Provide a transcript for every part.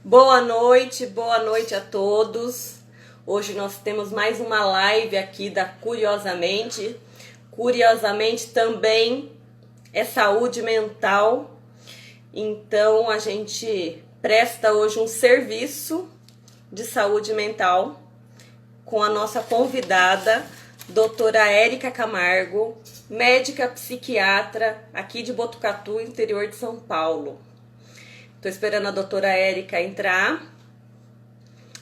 Boa noite a todos. Hoje nós temos mais uma live aqui da Curiosamente. Curiosamente também é saúde mental. Então a gente presta hoje um serviço de saúde mental com a nossa convidada, doutora Érica Camargo, médica psiquiatra aqui de Botucatu, interior de São Paulo. Estou esperando a doutora Érica entrar.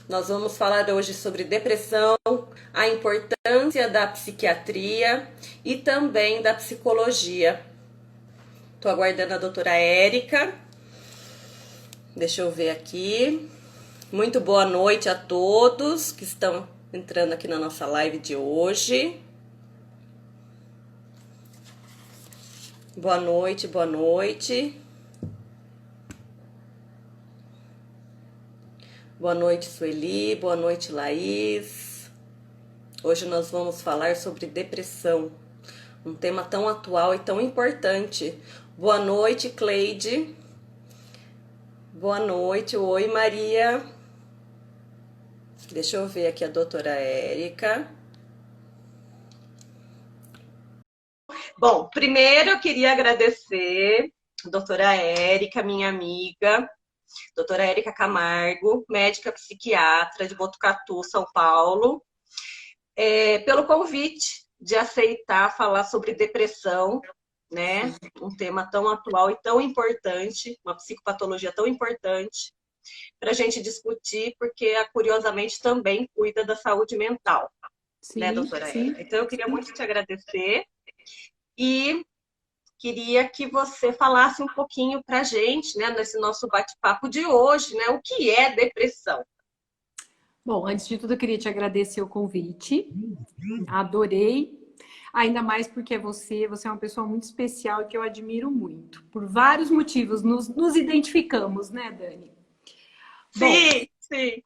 Nós vamos falar hoje sobre depressão, a importância da psiquiatria e também da psicologia. Estou aguardando a doutora Érica. Deixa eu ver aqui. Muito boa noite a todos que estão entrando aqui na nossa live de hoje. Boa noite, boa noite. Boa noite, Sueli. Boa noite, Laís. Hoje nós vamos falar sobre depressão, um tema tão atual e tão importante. Boa noite, Cleide. Boa noite. Oi, Maria. Deixa eu ver aqui a doutora Érica. Bom, primeiro eu queria agradecer a doutora Érica, minha amiga, doutora Érica Camargo, médica psiquiatra de Botucatu, São Paulo, pelo convite de aceitar falar sobre depressão, né? Um tema tão atual e tão importante, uma psicopatologia tão importante, para a gente discutir, porque curiosamente também cuida da saúde mental, sim, né, doutora sim, Érica? Então eu queria muito te agradecer e queria que você falasse um pouquinho para a gente, né, nesse nosso bate-papo de hoje, né, o que é depressão. Bom, antes de tudo, eu queria te agradecer o convite. Adorei. Ainda mais porque você é uma pessoa muito especial e que eu admiro muito. Por vários motivos. Nos identificamos, né, Dani? Sim, sim.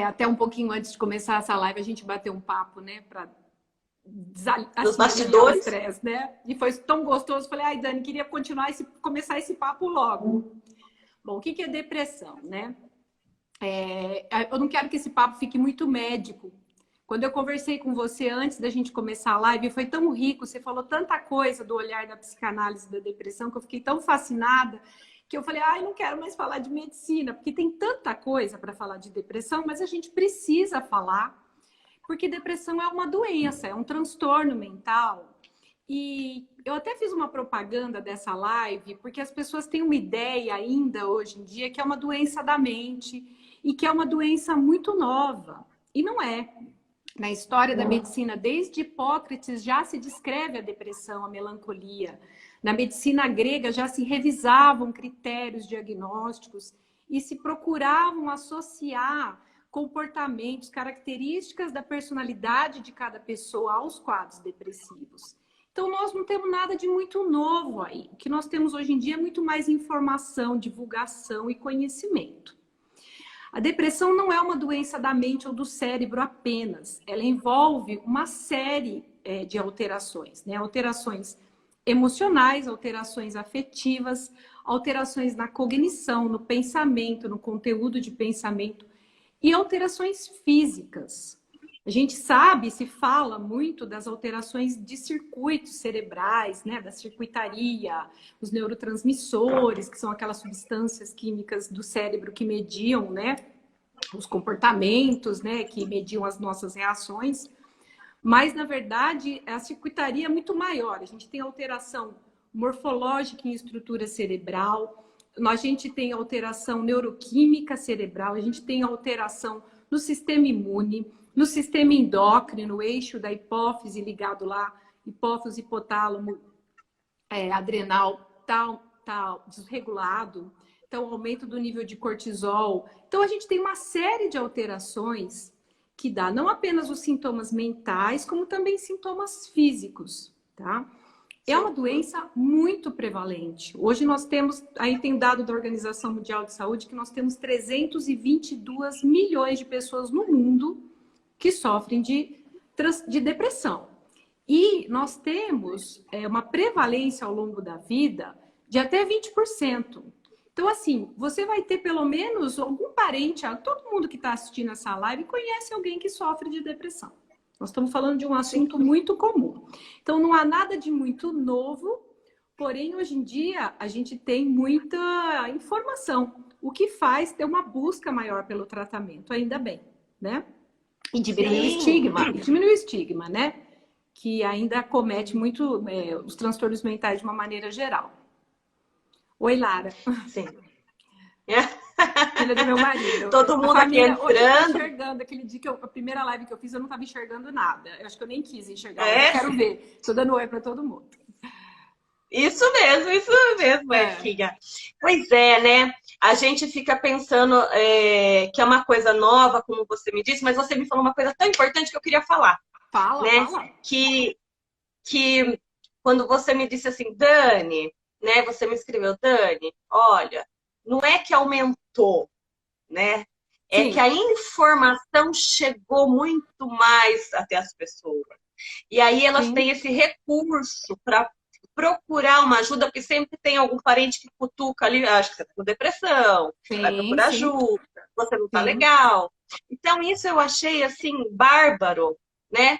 Até um pouquinho antes de começar essa live, a gente bateu um papo, né, para Nos assim, aliviar o bastidores. estresse, né? E foi tão gostoso. Falei, ai, Dani, queria começar esse papo logo. Bom, o que é depressão, né? Eu não quero que esse papo fique muito médico. Quando eu conversei com você antes da gente começar a live, foi tão rico, você falou tanta coisa do olhar da psicanálise da depressão, que eu fiquei tão fascinada, que eu falei, ai, não quero mais falar de medicina, porque tem tanta coisa para falar de depressão, mas a gente precisa falar, porque depressão é uma doença, é um transtorno mental. E eu até fiz uma propaganda dessa live, porque as pessoas têm uma ideia ainda hoje em dia que é uma doença da mente e que é uma doença muito nova. E não é. Na história da medicina, desde Hipócrates, já se descreve a depressão, a melancolia. Na medicina grega já se revisavam critérios diagnósticos e se procuravam associar comportamentos, características da personalidade de cada pessoa aos quadros depressivos. Então, nós não temos nada de muito novo aí. O que nós temos hoje em dia é muito mais informação, divulgação e conhecimento. A depressão não é uma doença da mente ou do cérebro apenas. Ela envolve uma série de alterações, né? Alterações emocionais, alterações afetivas, alterações na cognição, no pensamento, no conteúdo de pensamento e alterações físicas. A gente sabe, se fala muito das alterações de circuitos cerebrais, né, da circuitaria, os neurotransmissores, que são aquelas substâncias químicas do cérebro que mediam, né, os comportamentos, né, que mediam as nossas reações. Mas, na verdade, a circuitaria é muito maior. A gente tem alteração morfológica em estrutura cerebral, a gente tem alteração neuroquímica cerebral, a gente tem alteração no sistema imune, no sistema endócrino, o eixo da hipófise ligado lá, hipófise, hipotálamo, adrenal, tá desregulado. Então, aumento do nível de cortisol. Então, a gente tem uma série de alterações que dá não apenas os sintomas mentais, como também sintomas físicos, tá? É uma doença muito prevalente. Hoje nós temos, aí tem um dado da Organização Mundial de Saúde, que nós temos 322 milhões de pessoas no mundo que sofrem de depressão. E nós temos uma prevalência ao longo da vida de até 20%. Então, assim, você vai ter pelo menos algum parente, todo mundo que está assistindo essa live conhece alguém que sofre de depressão. Nós estamos falando de um assunto muito comum. Então, não há nada de muito novo, porém, hoje em dia, a gente tem muita informação, o que faz ter uma busca maior pelo tratamento, ainda bem, né? E diminui o estigma, né? Que ainda comete muito os transtornos mentais de uma maneira geral. Oi, Lara. Sim. Filha do meu marido. Todo mundo aqui entrando. Hoje eu tô enxergando. Aquele dia a primeira live que eu fiz, eu não estava enxergando nada. Eu acho que eu nem quis enxergar. Eu quero ver. Tô dando oi para todo mundo. Isso mesmo, Erquinha. Pois é, né? A gente fica pensando que é uma coisa nova, como você me disse, mas você me falou uma coisa tão importante que eu queria falar. Fala. Que quando você me disse assim, Dani, né? Você me escreveu, Dani, olha, não é que aumentou, né? É que a informação chegou muito mais até as pessoas. E aí elas têm esse recurso para procurar uma ajuda, porque sempre tem algum parente que cutuca ali, acho que você está com depressão, vai procurar ajuda, você não está legal. Então, isso eu achei, assim, bárbaro, né?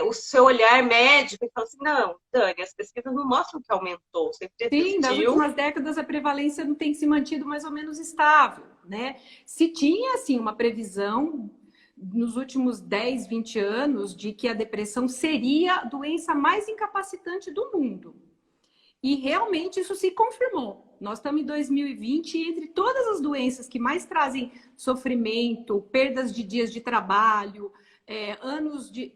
O seu olhar médico e falar assim, não, Dani, as pesquisas não mostram que aumentou, sempre existiu. Sim, nas últimas décadas a prevalência não tem se mantido mais ou menos estável, né? Se tinha, assim, uma previsão nos últimos 10, 20 anos de que a depressão seria a doença mais incapacitante do mundo. E realmente isso se confirmou. Nós estamos em 2020 e entre todas as doenças que mais trazem sofrimento, perdas de dias de trabalho, anos de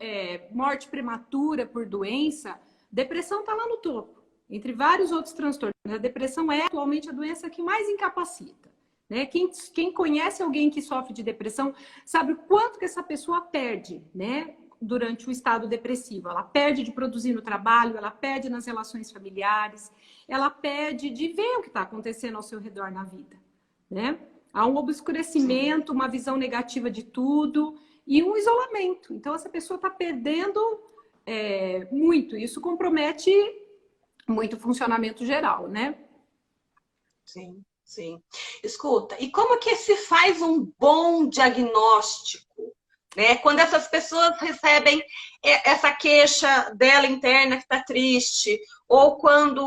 morte prematura por doença, depressão está lá no topo. Entre vários outros transtornos, a depressão é atualmente a doença que mais incapacita. Né? Quem conhece alguém que sofre de depressão sabe o quanto que essa pessoa perde, né? Durante o estado depressivo. Ela perde de produzir no trabalho, ela perde nas relações familiares, ela perde de ver o que está acontecendo ao seu redor na vida. Né? Há um obscurecimento, uma visão negativa de tudo e um isolamento. Então, essa pessoa está perdendo muito. Isso compromete muito o funcionamento geral, né? Sim. Sim. Escuta, e como que se faz um bom diagnóstico, né? Quando essas pessoas recebem essa queixa dela interna que está triste, ou quando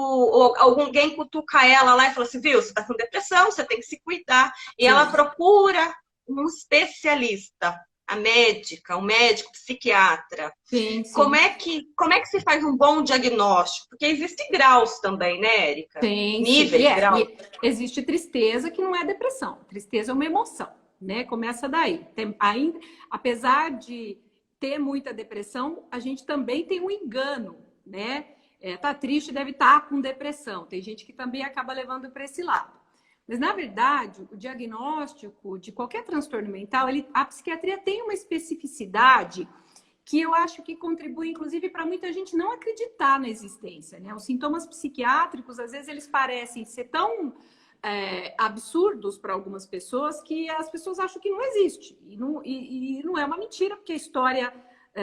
alguém cutuca ela lá e fala assim, viu, você está com depressão, você tem que se cuidar. E ela procura um especialista, a médica, um médico psiquiatra. Sim. Como é que se faz um bom diagnóstico? Porque existem graus também, né, Érica? Níveis, graus. E existe tristeza que não é depressão. Tristeza é uma emoção, né? Começa daí. Ainda, apesar de ter muita depressão, a gente também tem um engano, né? Tá triste, deve estar com depressão. Tem gente que também acaba levando para esse lado. Mas, na verdade, o diagnóstico de qualquer transtorno mental, a psiquiatria tem uma especificidade que eu acho que contribui, inclusive, para muita gente não acreditar na existência. Né? Os sintomas psiquiátricos, às vezes, eles parecem ser tão absurdos para algumas pessoas que as pessoas acham que não existe. E não é uma mentira, porque a história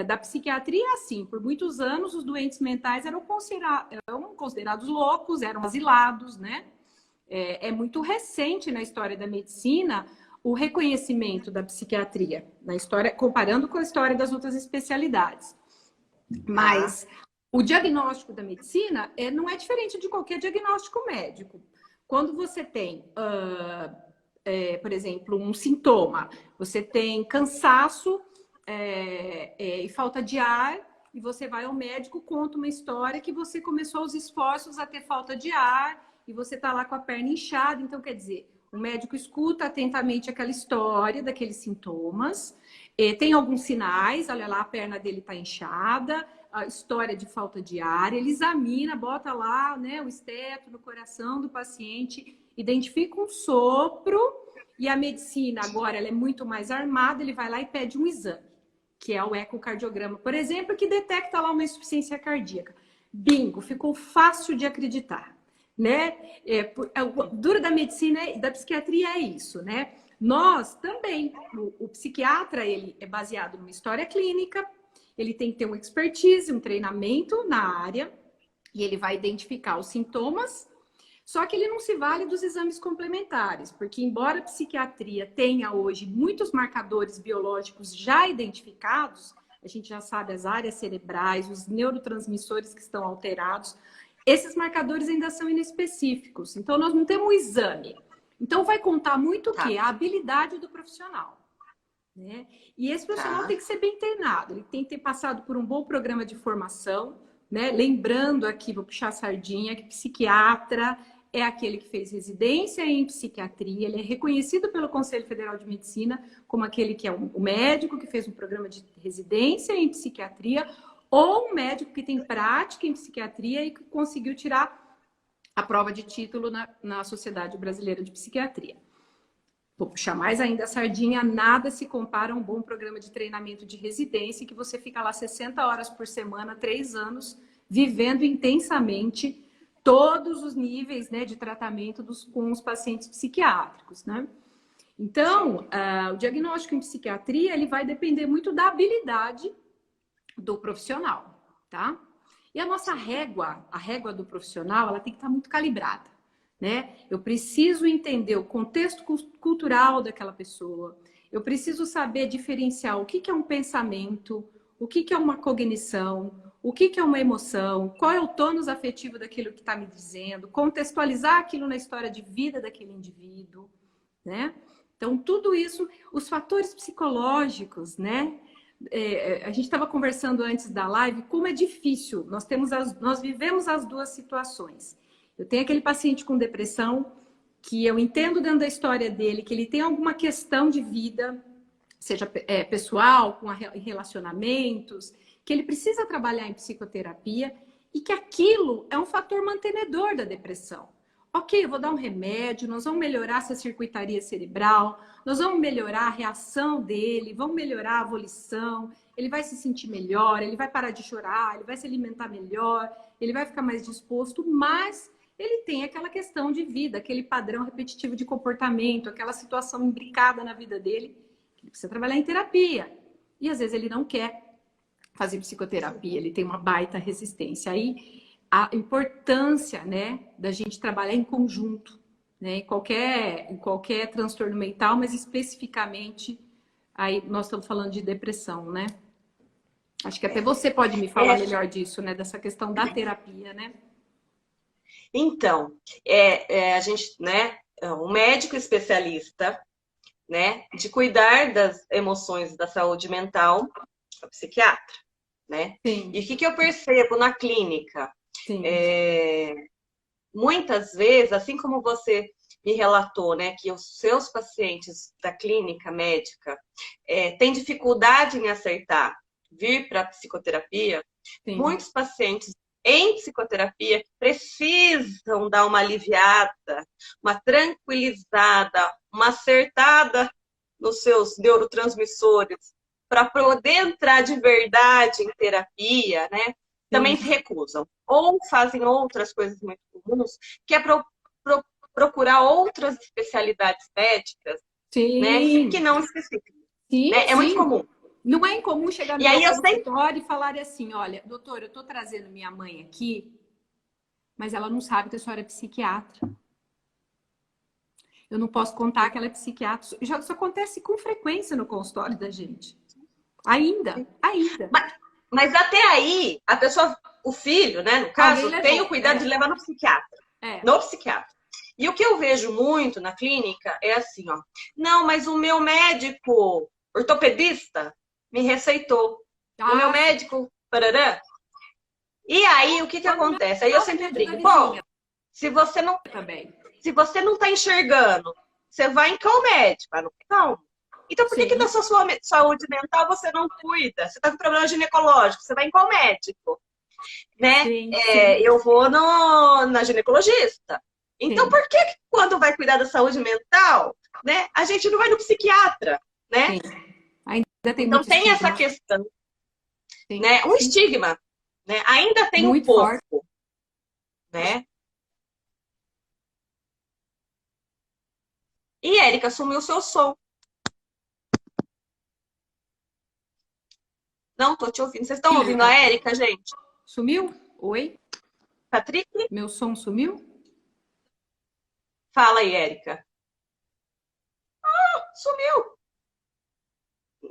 da psiquiatria é assim. Por muitos anos, os doentes mentais eram considerados loucos, eram asilados, né? É muito recente na história da medicina o reconhecimento da psiquiatria, na história, comparando com a história das outras especialidades. Mas o diagnóstico da medicina não é diferente de qualquer diagnóstico médico. Quando você tem, por exemplo, um sintoma, você tem cansaço e falta de ar, e você vai ao médico, conta uma história que você começou os esforços a ter falta de ar, e você está lá com a perna inchada. Então, quer dizer, o médico escuta atentamente aquela história daqueles sintomas, tem alguns sinais, olha lá, a perna dele está inchada, a história de falta de ar, ele examina, bota lá, né, o esteto no coração do paciente, identifica um sopro, e a medicina agora ela é muito mais armada, ele vai lá e pede um exame, que é o ecocardiograma, por exemplo, que detecta lá uma insuficiência cardíaca. Bingo, ficou fácil de acreditar. Né? O duro da medicina e da psiquiatria é isso, né? Nós também, o psiquiatra, ele é baseado numa história clínica, ele tem que ter uma expertise, um treinamento na área, e ele vai identificar os sintomas, Só que ele não se vale dos exames complementares, porque embora a psiquiatria tenha hoje muitos marcadores biológicos já identificados, a gente já sabe as áreas cerebrais, os neurotransmissores que estão alterados, esses marcadores ainda são inespecíficos. Então, nós não temos um exame. Então, vai contar muito o quê? A habilidade do profissional. Né? E esse profissional tem que ser bem treinado, ele tem que ter passado por um bom programa de formação, né? Lembrando aqui, vou puxar a sardinha, que psiquiatra é aquele que fez residência em psiquiatria, ele é reconhecido pelo Conselho Federal de Medicina como aquele que é o médico que fez um programa de residência em psiquiatria, ou um médico que tem prática em psiquiatria e que conseguiu tirar a prova de título na Sociedade Brasileira de Psiquiatria. Vou puxar mais ainda a sardinha, nada se compara a um bom programa de treinamento de residência, que você fica lá 60 horas por semana, 3 anos, vivendo intensamente todos os níveis, né, de tratamento com os pacientes psiquiátricos, né? Então, o diagnóstico em psiquiatria, ele vai depender muito da habilidade do profissional, tá? E a nossa régua, a régua do profissional, ela tem que estar muito calibrada, né? Eu preciso entender o contexto cultural daquela pessoa, eu preciso saber diferenciar o que é um pensamento, o que é uma cognição, o que é uma emoção, qual é o tônus afetivo daquilo que está me dizendo, contextualizar aquilo na história de vida daquele indivíduo, né? Então, tudo isso, os fatores psicológicos, né? A gente estava conversando antes da live, como é difícil, nós vivemos as duas situações. Eu tenho aquele paciente com depressão, que eu entendo dentro da história dele, que ele tem alguma questão de vida, seja pessoal, com relacionamentos, que ele precisa trabalhar em psicoterapia e que aquilo é um fator mantenedor da depressão. Ok, eu vou dar um remédio, nós vamos melhorar essa circuitaria cerebral, nós vamos melhorar a reação dele, vamos melhorar a volição, ele vai se sentir melhor, ele vai parar de chorar, ele vai se alimentar melhor, ele vai ficar mais disposto, mas ele tem aquela questão de vida, aquele padrão repetitivo de comportamento, aquela situação imbricada na vida dele, que ele precisa trabalhar em terapia. E às vezes ele não quer fazer psicoterapia, ele tem uma baita resistência. Aí a importância, né, da gente trabalhar em conjunto, né, em qualquer transtorno mental, mas especificamente aí nós estamos falando de depressão, né? Acho que até você pode me falar melhor disso, né, dessa questão da terapia, né? Então, a gente, né, um médico especialista, né, de cuidar das emoções da saúde mental, é o psiquiatra, né? Sim. E o que eu percebo na clínica? Sim. Muitas vezes, assim como você me relatou, né, que os seus pacientes da clínica médica têm dificuldade em acertar vir para a psicoterapia, Sim. Muitos pacientes em psicoterapia precisam dar uma aliviada, uma tranquilizada, uma acertada nos seus neurotransmissores para poder entrar de verdade em terapia, né? Também se recusam. Ou fazem outras coisas muito comuns, que é procurar outras especialidades médicas, né? Que não específicas. Sim, né? É muito comum. Não é incomum chegar no meu consultório e falar assim, olha, doutor, eu estou trazendo minha mãe aqui, mas ela não sabe que a senhora é psiquiatra. Eu não posso contar que ela é psiquiatra. Isso acontece com frequência no consultório da gente. Ainda. Mas até aí, a pessoa, o filho, né, no caso, tem o cuidado de levar no psiquiatra. No psiquiatra. E o que eu vejo muito na clínica é assim, ó. Não, mas o meu médico ortopedista me receitou. O meu médico, parará. E aí, o que acontece? Aí eu sempre brinco. Bom, se você não está enxergando, você vai em qual médico? Não. Então, por que da sua saúde mental você não cuida? Você está com problema ginecológico, você vai em qual médico? Né? Eu vou na ginecologista. Então, por que quando vai cuidar da saúde mental, né, a gente não vai no psiquiatra, né? Então, tem essa questão, né? Um estigma, né? Ainda tem um pouco, né? E Érica, sumiu o seu som. Não, tô te ouvindo. Vocês estão ouvindo a Érica, gente? Sumiu? Oi? Patrick? Meu som sumiu? Fala aí, Érica. Sumiu.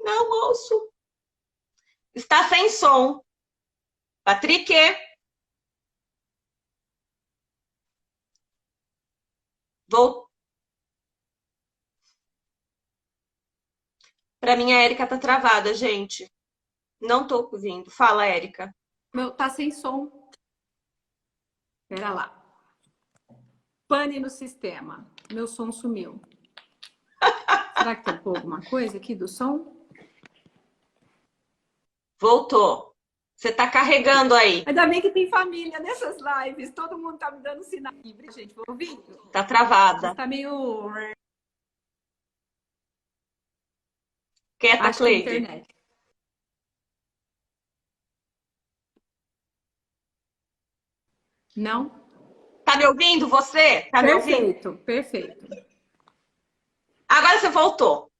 Não ouço. Está sem som. Patrick? Vou. Para mim, a Érica tá travada, gente. Não tô ouvindo. Fala, Érica. Meu, tá sem som. Pera lá. Pane no sistema. Meu som sumiu. Será que tocou alguma coisa aqui do som? Voltou. Você tá carregando aí. Ainda bem que tem família nessas lives. Todo mundo tá me dando sinal livre, gente. Vou ouvindo. Tá travada. Tá meio... Quieta, Acho que é a Cleide. internet. Não? Tá me ouvindo, você? Tá me ouvindo? Perfeito, perfeito. Agora você voltou.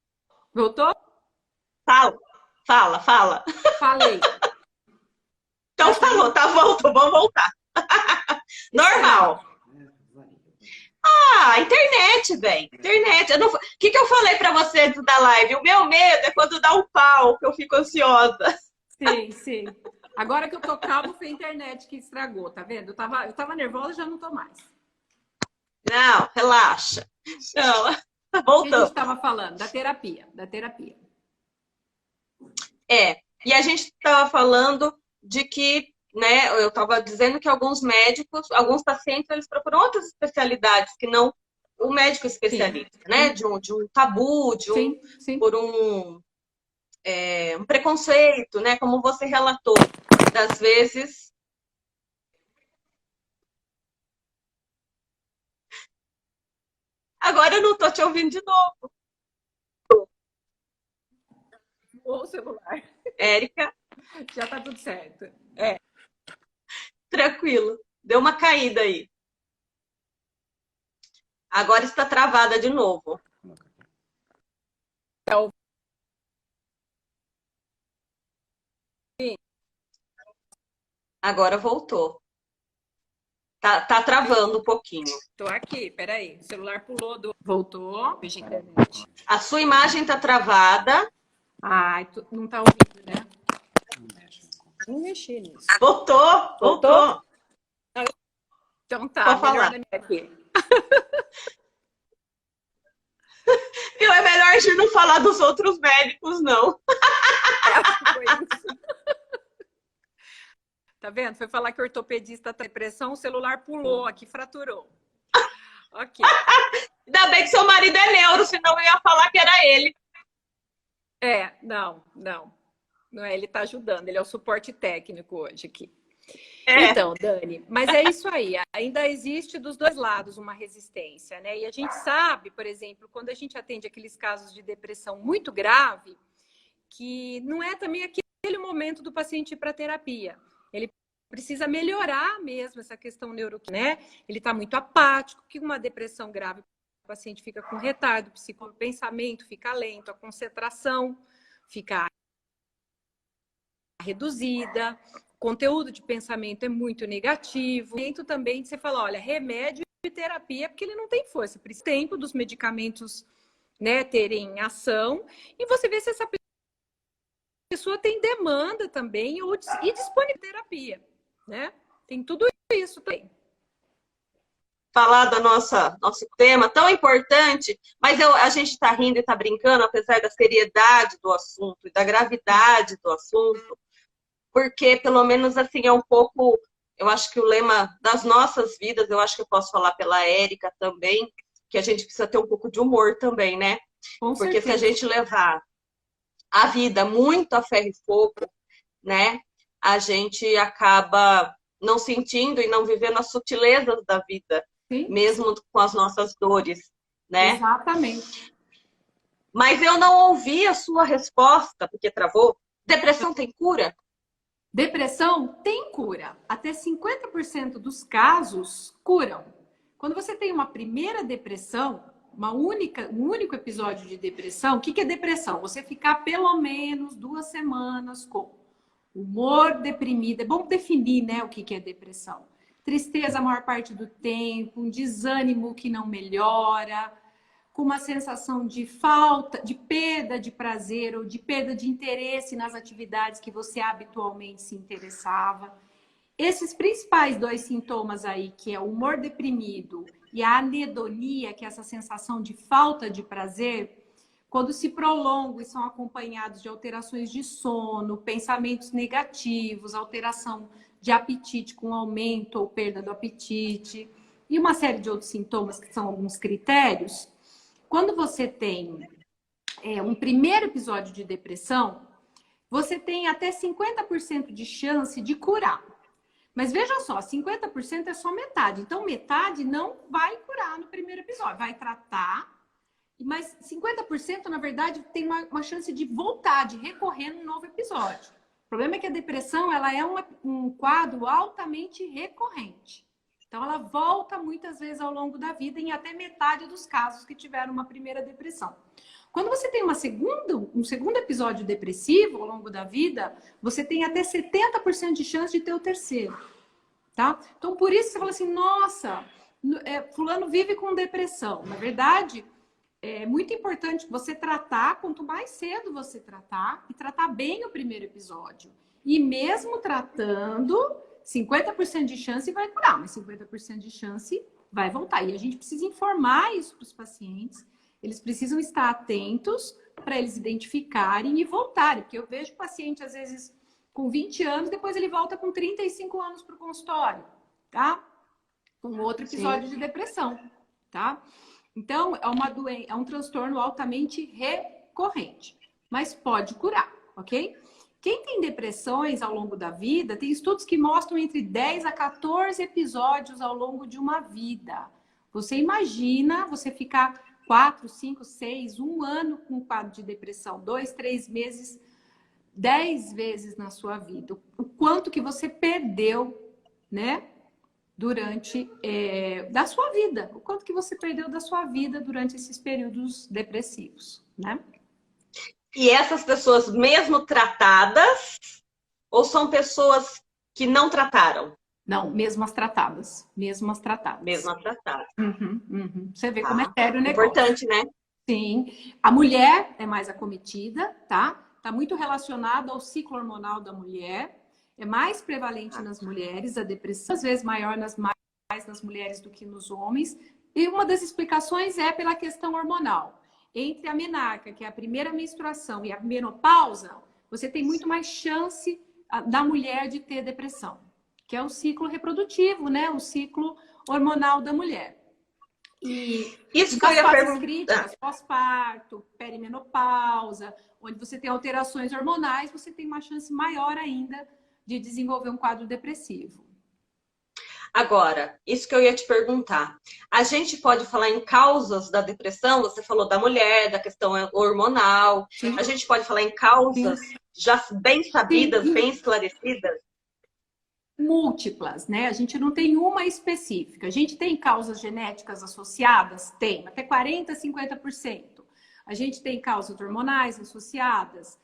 Voltou? Fala, fala, fala. Falei. Então falou, tá, voltou, vamos voltar. Normal. Ah, internet, velho. Internet. O que eu falei pra você antes da live? O meu medo é quando dá um pau, que eu fico ansiosa. Sim, sim. Agora que eu tô calma, foi a internet que estragou, tá vendo? Eu tava nervosa, já não tô mais. Não, relaxa. Não, O que a voltamos. gente tava falando? Da terapia, da terapia. E a gente estava falando de que, né, eu estava dizendo que alguns médicos, alguns pacientes, eles procuram outras especialidades que não o médico especialista, Sim. né? De um tabu, Sim, sim. por um preconceito, né? Como você relatou, das vezes. Agora eu não estou te ouvindo de novo, Ou o celular. Érica. Já tá tudo certo. Tranquilo. Deu uma caída aí. Agora está travada de novo. Agora voltou. Tá travando um pouquinho. Tô aqui, peraí. O celular pulou do. Voltou. Veja a internet. A sua imagem tá travada. Ai, não tá ouvindo, né? Não mexi nisso. Voltou, voltou. Então tá, Pode falar. melhor na minha aqui. Viu? É melhor a gente não falar dos outros médicos, não. Foi isso. Tá vendo? Foi falar que o ortopedista tá depressão, o celular pulou aqui, fraturou. Ok. Ainda bem que seu marido é neuro, senão eu ia falar que era ele. Não. Não é, ele tá ajudando, ele é o suporte técnico hoje aqui. É. Então, Dani, mas é isso aí. Ainda existe dos dois lados uma resistência, né? E a gente sabe, por exemplo, quando a gente atende aqueles casos de depressão muito grave, que não é também aquele momento do paciente ir para terapia. Ele precisa melhorar mesmo essa questão neuroquímica, né? Ele está muito apático, que uma depressão grave, o paciente fica com retardo, o pensamento fica lento, a concentração fica reduzida, o conteúdo de pensamento é muito negativo. Dentro também de você falar, olha, remédio e terapia, porque ele não tem força. Precisa tempo dos medicamentos, né, terem ação, e você vê se essa pessoa tem demanda também e disponibilidade de terapia, né? Tem tudo isso também. Falar do nosso tema tão importante, mas a gente está rindo e está brincando, apesar da seriedade do assunto e da gravidade do assunto, porque pelo menos assim é um pouco, eu acho que o lema das nossas vidas, eu acho que eu posso falar pela Érica também, que a gente precisa ter um pouco de humor também, né? Com porque certeza. se a gente levar a vida muito a ferro e fogo, né? A gente acaba não sentindo e não vivendo as sutilezas da vida, Sim. mesmo com as nossas dores, né? Exatamente. Mas eu não ouvi a sua resposta, porque travou. Depressão tem cura? Depressão tem cura. Até 50% dos casos curam. Quando você tem uma primeira depressão, um único episódio de depressão, o que é depressão? Você ficar pelo menos 2 semanas com humor deprimido. É bom definir, né, o que é depressão. tristeza a maior parte do tempo, um desânimo que não melhora, com uma sensação de falta, de perda de prazer ou de perda de interesse nas atividades que você habitualmente se interessava. Esses principais 2 sintomas aí, que é o humor deprimido e a anedonia, que é essa sensação de falta de prazer, quando se prolongam e são acompanhados de alterações de sono, pensamentos negativos, alteração de apetite com aumento ou perda do apetite, e uma série de outros sintomas que são alguns critérios, quando você tem um primeiro episódio de depressão, você tem até 50% de chance de curar. Mas veja só, 50% é só metade. Então, metade não vai curar no primeiro episódio. Vai tratar, mas 50%, na verdade, tem uma chance de voltar, de recorrer num novo episódio. O problema é que a depressão ela é um quadro altamente recorrente. Então, ela volta muitas vezes ao longo da vida, em até metade dos casos que tiveram uma primeira depressão. Quando você tem um segundo episódio depressivo ao longo da vida, você tem até 70% de chance de ter o terceiro, tá? Então, por isso você fala assim, nossa, fulano vive com depressão. Na verdade, é muito importante você tratar, quanto mais cedo você tratar, e tratar bem o primeiro episódio. E mesmo tratando, 50% de chance vai curar, mas 50% de chance vai voltar. E a gente precisa informar isso para os pacientes. Eles precisam estar atentos para eles identificarem e voltarem. Porque eu vejo paciente, às vezes, com 20 anos, depois ele volta com 35 anos para o consultório, tá? Com outro episódio de depressão, tá? Então, é um transtorno altamente recorrente, mas pode curar, ok? Quem tem depressões ao longo da vida, tem estudos que mostram entre 10 a 14 episódios ao longo de uma vida. Você imagina você ficar 4, 5, 6, 1 ano com um quadro de depressão, 2, 3 meses, 10 vezes na sua vida. O quanto que você perdeu, né? Durante da sua vida. O quanto que você perdeu da sua vida durante esses períodos depressivos, né? E essas pessoas mesmo tratadas ou são pessoas que não trataram? Não, mesmo as tratadas. Mesmo as tratadas. Mesmo as tratadas. Você vê como é sério o negócio. Importante, né? Sim. A mulher é mais acometida, tá? Tá muito relacionado ao ciclo hormonal da mulher. É mais prevalente nas mulheres, a depressão, às vezes maior mais nas mulheres do que nos homens. E uma das explicações é pela questão hormonal. Entre a menarca, que é a primeira menstruação, e a menopausa, você tem muito mais chance da mulher de ter depressão, que é o ciclo reprodutivo, né? O ciclo hormonal da mulher. E isso que eu ia perguntar. Críticas, pós-parto, perimenopausa, onde você tem alterações hormonais, você tem uma chance maior ainda de desenvolver um quadro depressivo. Agora, isso que eu ia te perguntar. A gente pode falar em causas da depressão? Você falou da mulher, da questão hormonal. Sim. A gente pode falar em causas já bem sabidas, bem esclarecidas? Múltiplas, né? A gente não tem uma específica. A gente tem causas genéticas associadas? Tem, até 40%, 50%. A gente tem causas hormonais associadas.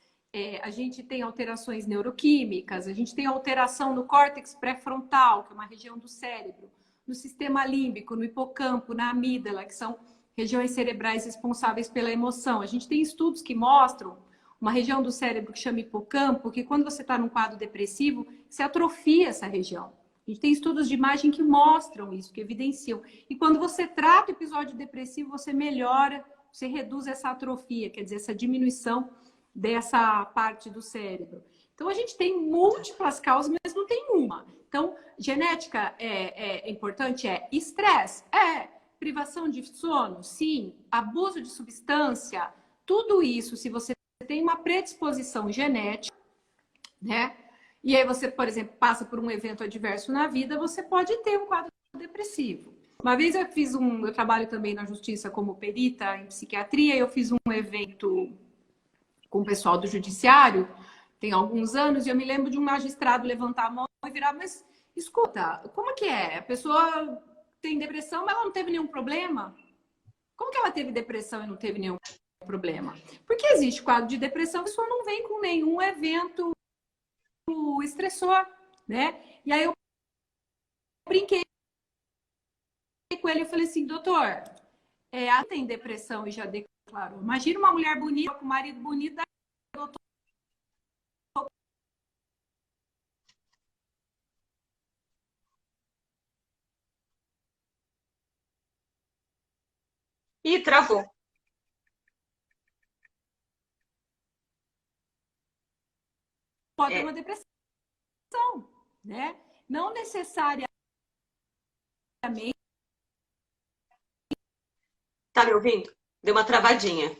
A gente tem alterações neuroquímicas, a gente tem alteração no córtex pré-frontal, que é uma região do cérebro, no sistema límbico, no hipocampo, na amígdala, que são regiões cerebrais responsáveis pela emoção. A gente tem estudos que mostram uma região do cérebro que chama hipocampo, que quando você está num quadro depressivo, se atrofia essa região. A gente tem estudos de imagem que mostram isso, que evidenciam. E quando você trata o episódio depressivo, você melhora, você reduz essa atrofia, quer dizer, essa diminuição dessa parte do cérebro. Então, a gente tem múltiplas causas, mas não tem uma. Então, genética é importante? Estresse? Privação de sono? Sim. Abuso de substância? Tudo isso, se você tem uma predisposição genética, né? E aí você, por exemplo, passa por um evento adverso na vida, você pode ter um quadro depressivo. Uma vez eu trabalho também na justiça como perita em psiquiatria, eu fiz um evento com o pessoal do judiciário, tem alguns anos, e eu me lembro de um magistrado levantar a mão e virar, mas escuta, como que é? A pessoa tem depressão, mas ela não teve nenhum problema? Como que ela teve depressão e não teve nenhum problema? Porque existe quadro de depressão, a pessoa não vem com nenhum evento estressor, né? E aí eu brinquei com ele, eu falei assim, doutor, ela tem depressão e já declarou. Imagina uma mulher bonita com um marido bonito, doutor. Ih, travou. Pode ter É, uma depressão, né? Não necessariamente. tá me ouvindo? Deu uma travadinha.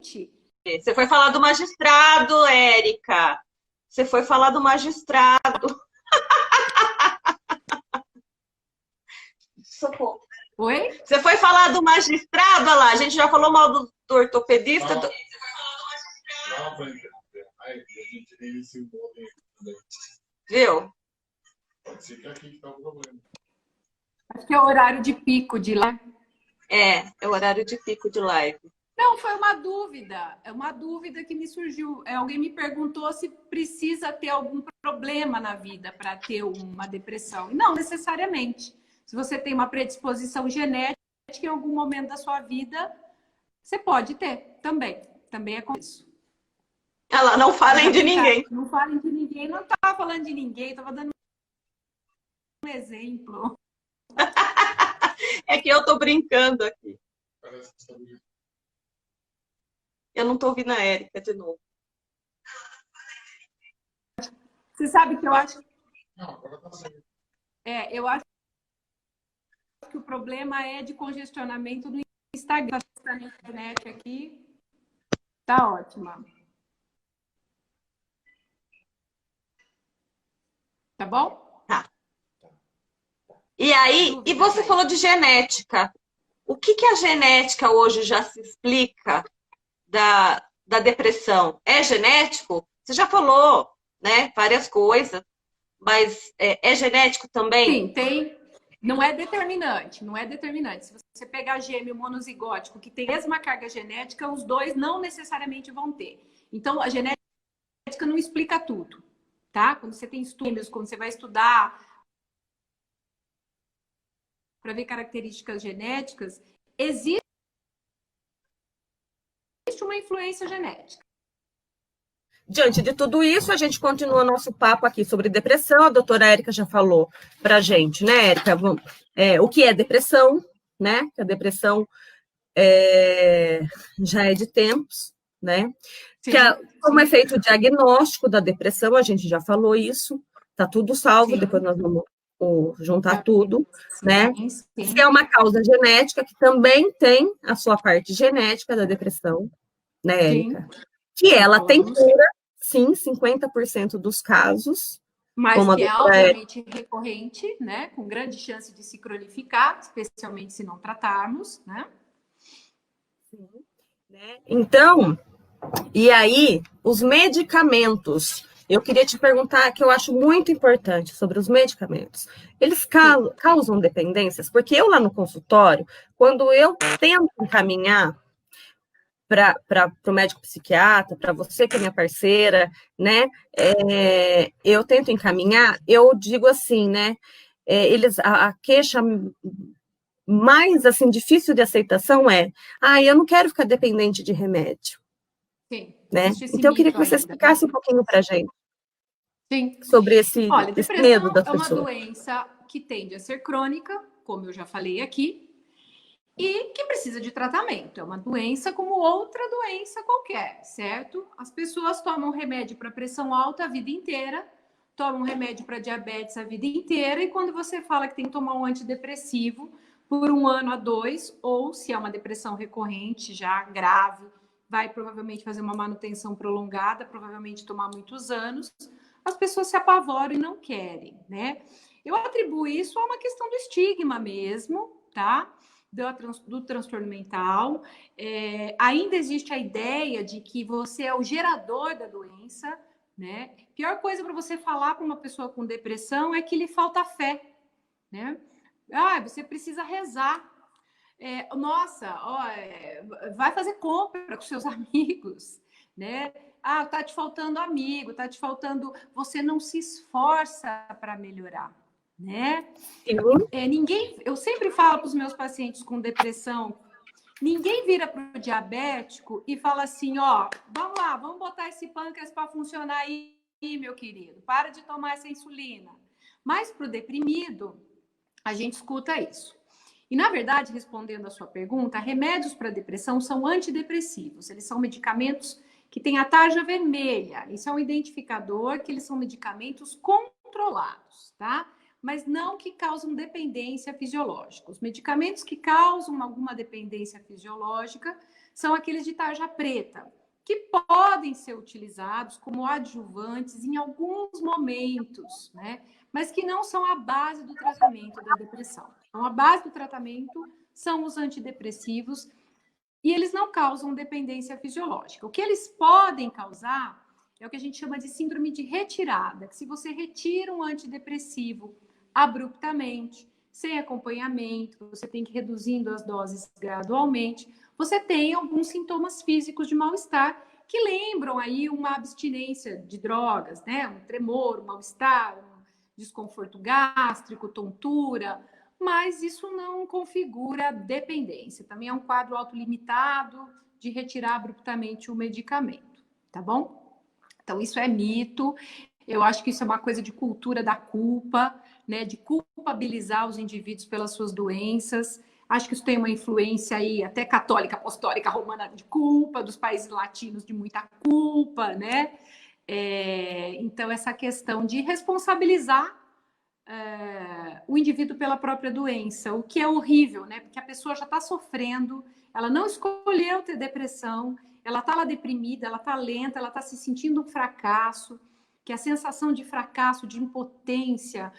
Você foi falar do magistrado, Érica. Você foi falar do magistrado. Socorro. Oi? Você foi falar do magistrado, olha lá. A gente já falou mal do ortopedista. Não, não, foi interromper. Aí, a gente tem esse modem também. Viu? Pode ser que aqui que tá o problema. Acho que é o horário de pico de lá. É o horário de pico de live. Não, foi uma dúvida. É uma dúvida que me surgiu. Alguém me perguntou se precisa ter algum problema na vida para ter uma depressão. E não necessariamente. Se você tem uma predisposição genética, em algum momento da sua vida, você pode ter também. Também é com isso. Olha lá, não falem de ninguém. Não falem de ninguém. Não estava falando de ninguém, estava dando um exemplo. É que eu tô brincando aqui. Parece que está ouvindo. Eu não tô ouvindo a Érica de novo. Você sabe que eu acho. Não, agora tá saindo. Eu acho que o problema é de congestionamento do Instagram. Está na internet aqui. Tá ótima. Tá bom? Tá. E aí, e você falou de genética. O que a genética hoje já se explica da depressão? É genético? Você já falou, né? Várias coisas. Mas é genético também? Sim, tem. Não é determinante, não é determinante. Se você pegar gêmeo monozigótico que tem a mesma carga genética, os dois não necessariamente vão ter. Então, a genética não explica tudo, tá? Quando você tem estudos, quando você vai estudar para ver características genéticas, existe uma influência genética. Diante de tudo isso, a gente continua nosso papo aqui sobre depressão. A doutora Érica já falou para a gente, né, Érica? O que é depressão, né? Que a depressão já é de tempos, né? Sim, Como é feito o diagnóstico da depressão, a gente já falou isso, tá tudo salvo, depois nós vamos juntar tudo, né? Se é uma causa genética, que também tem a sua parte genética da depressão, né, Érica? Que ela tem cura, sim, 50% dos casos. Mas que é altamente recorrente, né? Com grande chance de se cronificar, especialmente se não tratarmos, né? Sim, né? Então, e aí, os medicamentos. Eu queria te perguntar, que eu acho muito importante sobre os medicamentos. Eles causam dependências? Porque eu lá no consultório, quando eu tento encaminhar para o médico psiquiatra, para você que é minha parceira, né? Eu tento encaminhar, eu digo assim, né? A queixa mais assim difícil de aceitação eu não quero ficar dependente de remédio. Sim. Né? Então eu queria que você explicasse um pouquinho para a gente. Sim. Sobre esse medo das pessoas. É uma doença que tende a ser crônica, como eu já falei aqui, e que precisa de tratamento. É uma doença como outra doença qualquer, certo? As pessoas tomam remédio para pressão alta a vida inteira, tomam remédio para diabetes a vida inteira, e quando você fala que tem que tomar um antidepressivo por 1 ano a 2, ou se é uma depressão recorrente, já grave, vai provavelmente fazer uma manutenção prolongada, provavelmente tomar muitos anos, as pessoas se apavoram e não querem, né? Eu atribuo isso a uma questão do estigma mesmo, tá? Do transtorno mental. Ainda existe a ideia de que você é o gerador da doença, né? Pior coisa para você falar para uma pessoa com depressão é que lhe falta fé, né? Você precisa rezar. Vai fazer compra com seus amigos, né? Tá te faltando amigo, tá te faltando. Você não se esforça para melhorar, né? Sim. Eu sempre falo para os meus pacientes com depressão, ninguém vira para o diabético e fala assim, ó, vamos lá, vamos botar esse pâncreas para funcionar aí, meu querido, para de tomar essa insulina. Mas para o deprimido, a gente escuta isso. E, na verdade, respondendo a sua pergunta, remédios para depressão são antidepressivos. Eles são medicamentos que têm a tarja vermelha. Isso é um identificador que eles são medicamentos controlados, tá? Mas não que causam dependência fisiológica. Os medicamentos que causam alguma dependência fisiológica são aqueles de tarja preta, que podem ser utilizados como adjuvantes em alguns momentos, né? Mas que não são a base do tratamento da depressão. Então, a base do tratamento são os antidepressivos e eles não causam dependência fisiológica. O que eles podem causar é o que a gente chama de síndrome de retirada, que se você retira um antidepressivo abruptamente, sem acompanhamento, você tem que ir reduzindo as doses gradualmente, você tem alguns sintomas físicos de mal-estar que lembram aí uma abstinência de drogas, né? Um tremor, um mal-estar, um desconforto gástrico, tontura, mas isso não configura dependência. Também é um quadro autolimitado de retirar abruptamente o medicamento, tá bom? Então, isso é mito. Eu acho que isso é uma coisa de cultura da culpa, né? De culpabilizar os indivíduos pelas suas doenças. Acho que isso tem uma influência aí até católica, apostólica, romana de culpa, dos países latinos de muita culpa, né? Então, essa questão de responsabilizar o indivíduo pela própria doença, o que é horrível, né? Porque a pessoa já está sofrendo, ela não escolheu ter depressão, ela está lá deprimida, ela está lenta, ela está se sentindo um fracasso, que a sensação de fracasso, de impotência,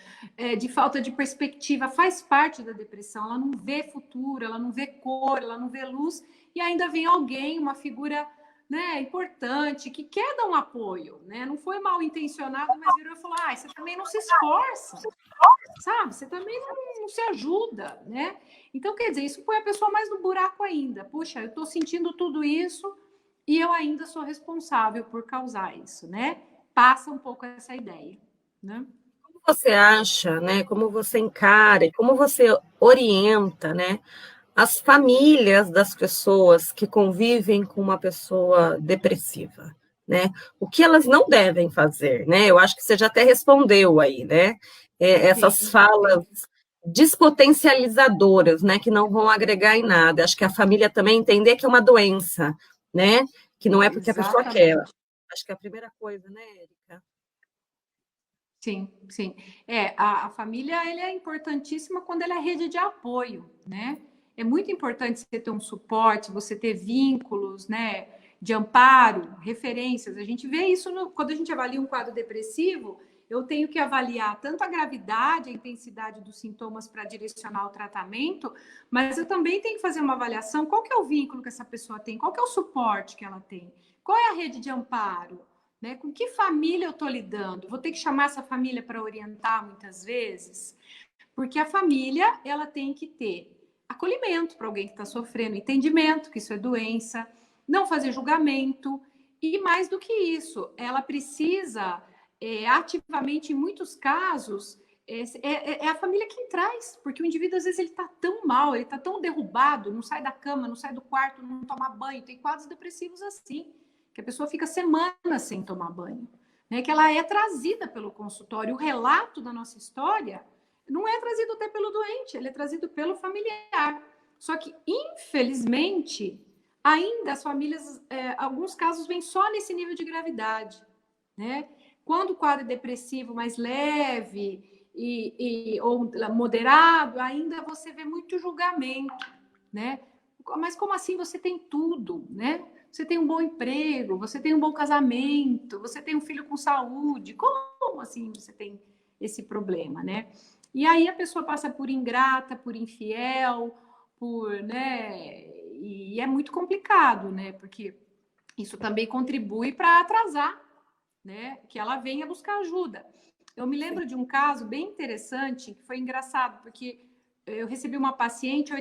de falta de perspectiva faz parte da depressão. Ela não vê futuro, ela não vê cor, ela não vê luz, e ainda vem alguém, uma figura, né, importante, que quer dar um apoio, né? Não foi mal intencionado, mas virou e falou: ah, você também não se esforça, sabe? Você também não se ajuda, né? Então, quer dizer, isso põe a pessoa mais no buraco ainda. Puxa, eu estou sentindo tudo isso e eu ainda sou responsável por causar isso, né? Passa um pouco essa ideia, né? Como você acha, né? Como você encara e como você orienta, né? As famílias das pessoas que convivem com uma pessoa depressiva, né? O que elas não devem fazer, né? Eu acho que você já até respondeu aí, né? Essas falas despotencializadoras, né? Que não vão agregar em nada. Acho que a família também entender que é uma doença, né? Que não é porque a pessoa quer. Acho que é a primeira coisa, né, Érica? Sim, sim. A família ela é importantíssima quando ela é rede de apoio, né? É muito importante você ter um suporte, você ter vínculos, né? De amparo, referências. A gente vê isso quando a gente avalia um quadro depressivo, eu tenho que avaliar tanto a gravidade, a intensidade dos sintomas para direcionar o tratamento, mas eu também tenho que fazer uma avaliação, qual que é o vínculo que essa pessoa tem, qual que é o suporte que ela tem, qual é a rede de amparo, né? Com que família eu estou lidando? Vou ter que chamar essa família para orientar muitas vezes, porque a família ela tem que ter acolhimento para alguém que está sofrendo, entendimento que isso é doença, não fazer julgamento e mais do que isso, ela precisa ativamente, em muitos casos, é a família quem traz, porque o indivíduo às vezes ele está tão mal, ele está tão derrubado, não sai da cama, não sai do quarto, não toma banho, tem quadros depressivos assim, que a pessoa fica semanas sem tomar banho, né? Que ela é trazida pelo consultório. O relato da nossa história não é trazido até pelo doente, ele é trazido pelo familiar. Só que, infelizmente, ainda as famílias, alguns casos vêm só nesse nível de gravidade, né? Quando o quadro é depressivo mais leve ou moderado, ainda você vê muito julgamento, né? Mas como assim você tem tudo, né? Você tem um bom emprego, você tem um bom casamento, você tem um filho com saúde. Como assim você tem esse problema, né? E aí a pessoa passa por ingrata, por infiel, né? E é muito complicado, né? Porque isso também contribui para atrasar, né? Que ela venha buscar ajuda. Eu me lembro de um caso bem interessante, que foi engraçado, porque eu recebi uma paciente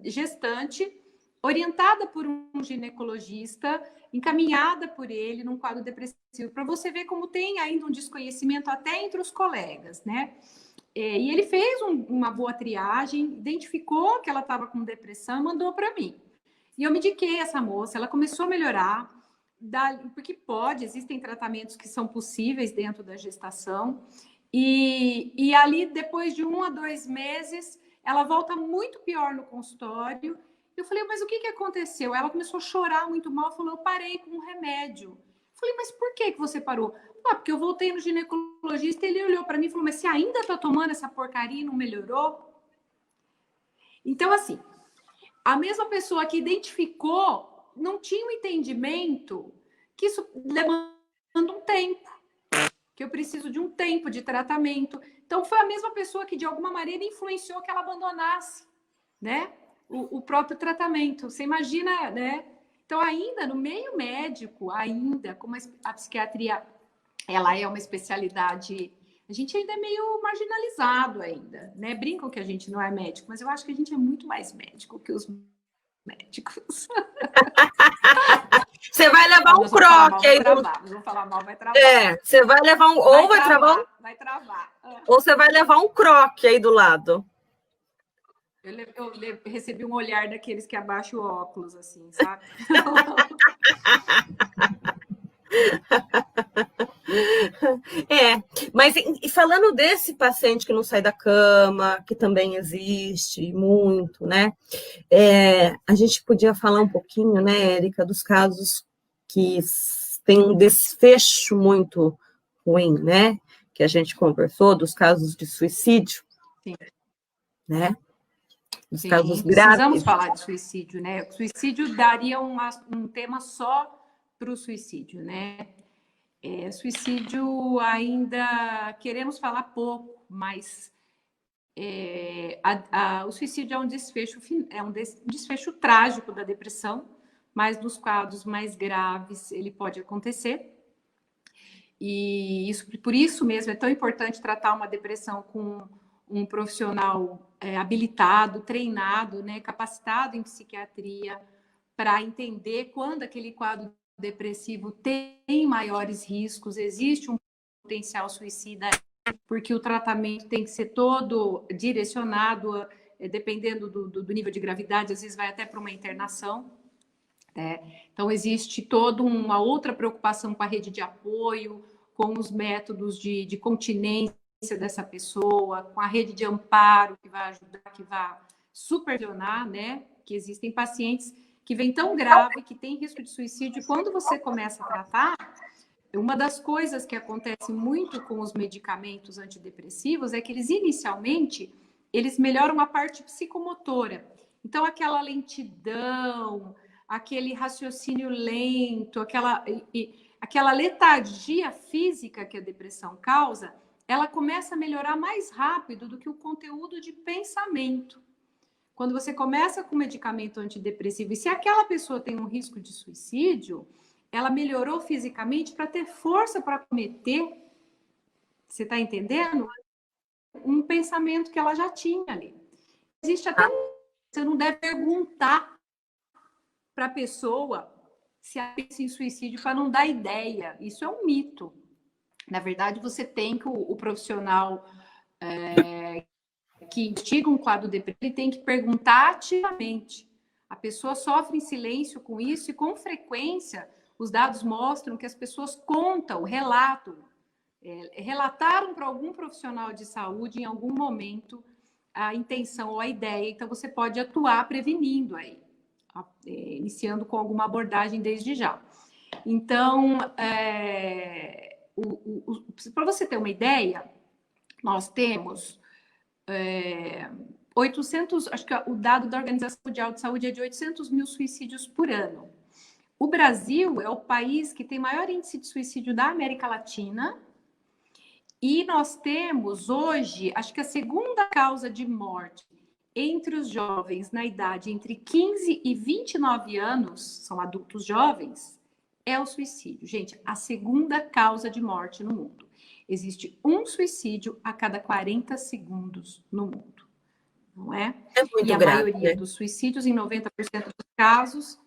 gestante, orientada por um ginecologista, encaminhada por ele num quadro depressivo, para você ver como tem ainda um desconhecimento até entre os colegas, né? E ele fez uma boa triagem, identificou que ela estava com depressão e mandou para mim. E eu mediquei essa moça, ela começou a melhorar, porque existem tratamentos que são possíveis dentro da gestação. E ali, depois de 1 a 2 meses, ela volta muito pior no consultório. Eu falei, mas o que aconteceu? Ela começou a chorar muito mal, falou, eu parei com um remédio. Eu falei, mas por que você parou? Porque eu voltei no ginecologista, ele olhou para mim e falou, mas você ainda está tomando essa porcaria e não melhorou? Então, assim, a mesma pessoa que identificou não tinha um entendimento que isso demanda um tempo, que eu preciso de um tempo de tratamento. Então, foi a mesma pessoa que, de alguma maneira, influenciou que ela abandonasse, né, o próprio tratamento. Você imagina, né? Então, ainda no meio médico, ainda como a psiquiatria, ela é uma especialidade, a gente ainda é meio marginalizado ainda, né? Brincam que a gente não é médico, mas eu acho que a gente é muito mais médico que os médicos. Você vai levar um croque aí. Vou falar mal, vai travar. Você vai levar um... Ou vai travar. Vai travar. Ou você vai levar um croque aí do lado. Eu recebi um olhar daqueles que abaixam o óculos, assim, sabe? Mas e falando desse paciente que não sai da cama, que também existe muito, né? A gente podia falar um pouquinho, né, Érica, dos casos que tem um desfecho muito ruim, né? Que a gente conversou, dos casos de suicídio, Sim. Né? Dos Sim, casos precisamos graves. falar de suicídio, né? O suicídio daria um tema só para o suicídio, né? Suicídio ainda queremos falar pouco, mas o suicídio é um desfecho trágico da depressão, mas nos quadros mais graves ele pode acontecer. E por isso mesmo é tão importante tratar uma depressão com um profissional habilitado, treinado, né, capacitado em psiquiatria, para entender quando aquele quadro depressivo tem maiores riscos, existe um potencial suicida, porque o tratamento tem que ser todo direcionado, dependendo do nível de gravidade, às vezes vai até para uma internação. Então, existe toda uma outra preocupação com a rede de apoio, com os métodos de continência dessa pessoa, com a rede de amparo que vai ajudar, que vai supervisionar, né? Que existem pacientes que vêm tão grave, que tem risco de suicídio, e quando você começa a tratar, uma das coisas que acontece muito com os medicamentos antidepressivos é que eles, inicialmente, eles melhoram a parte psicomotora. Então, aquela lentidão, aquele raciocínio lento, aquela letargia física que a depressão causa, ela começa a melhorar mais rápido do que o conteúdo de pensamento. Quando você começa com medicamento antidepressivo, e se aquela pessoa tem um risco de suicídio, ela melhorou fisicamente para ter força para cometer, você está entendendo? Um pensamento que ela já tinha ali. Existe até, você não deve perguntar para a pessoa se ela pensa em suicídio para não dar ideia. Isso é um mito. Na verdade, você tem que o profissional que investiga um quadro depressivo, ele tem que perguntar ativamente. A pessoa sofre em silêncio com isso e, com frequência, os dados mostram que as pessoas contam, relataram para algum profissional de saúde em algum momento a intenção ou a ideia. Então, você pode atuar prevenindo aí, iniciando com alguma abordagem desde já. Então, para você ter uma ideia, nós temos 800, acho que o dado da Organização Mundial de Saúde é de 800 mil suicídios por ano. O Brasil é o país que tem maior índice de suicídio da América Latina, e nós temos hoje, acho que a segunda causa de morte entre os jovens na idade entre 15 e 29 anos, são adultos jovens, é o suicídio. Gente, a segunda causa de morte no mundo. Existe um suicídio a cada 40 segundos no mundo, não é? É muito e a grave, maioria né? dos suicídios, em 90% dos casos,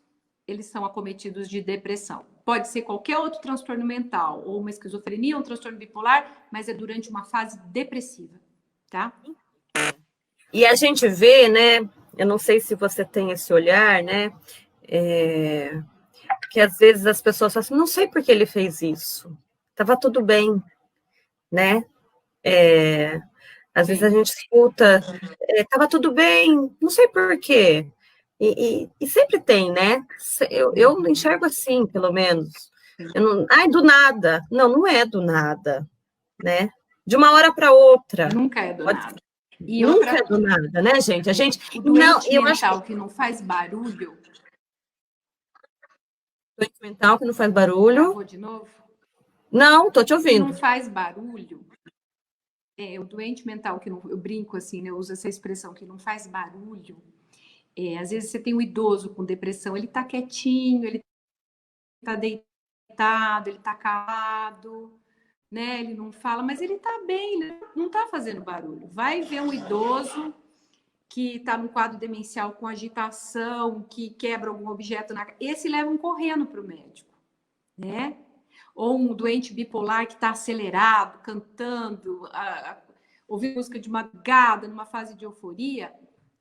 eles são acometidos de depressão. Pode ser qualquer outro transtorno mental, ou uma esquizofrenia, um transtorno bipolar, mas é durante uma fase depressiva. tá? E a gente vê, né? Eu não sei se você tem esse olhar, né? Que às vezes as pessoas falam assim, não sei por que ele fez isso. Estava tudo bem, né? Às vezes a Sim. gente escuta, estava tudo bem, não sei por quê. E sempre tem, né? Eu enxergo assim, pelo menos. Ai, do nada. Não, não é do nada, né? De uma hora para outra. Nunca é do nada. E Nunca outra, é do nada, né, gente? A gente. o Não, doente eu acho mental que não faz barulho. que doente mental que não faz barulho. Vou de novo? Não, tô te Que ouvindo. não faz barulho. O doente mental que não. Eu brinco assim, né? Eu uso essa expressão que não faz barulho. Às vezes você tem um idoso com depressão, ele tá quietinho, ele tá deitado, ele tá calado, né? Ele não fala, mas ele tá bem, né? Não tá fazendo barulho. Vai ver um idoso que está no quadro demencial com agitação, que quebra algum objeto esse levam correndo para o médico, né? Ou um doente bipolar que está acelerado, cantando, ouvindo música de madrugada, numa fase de euforia,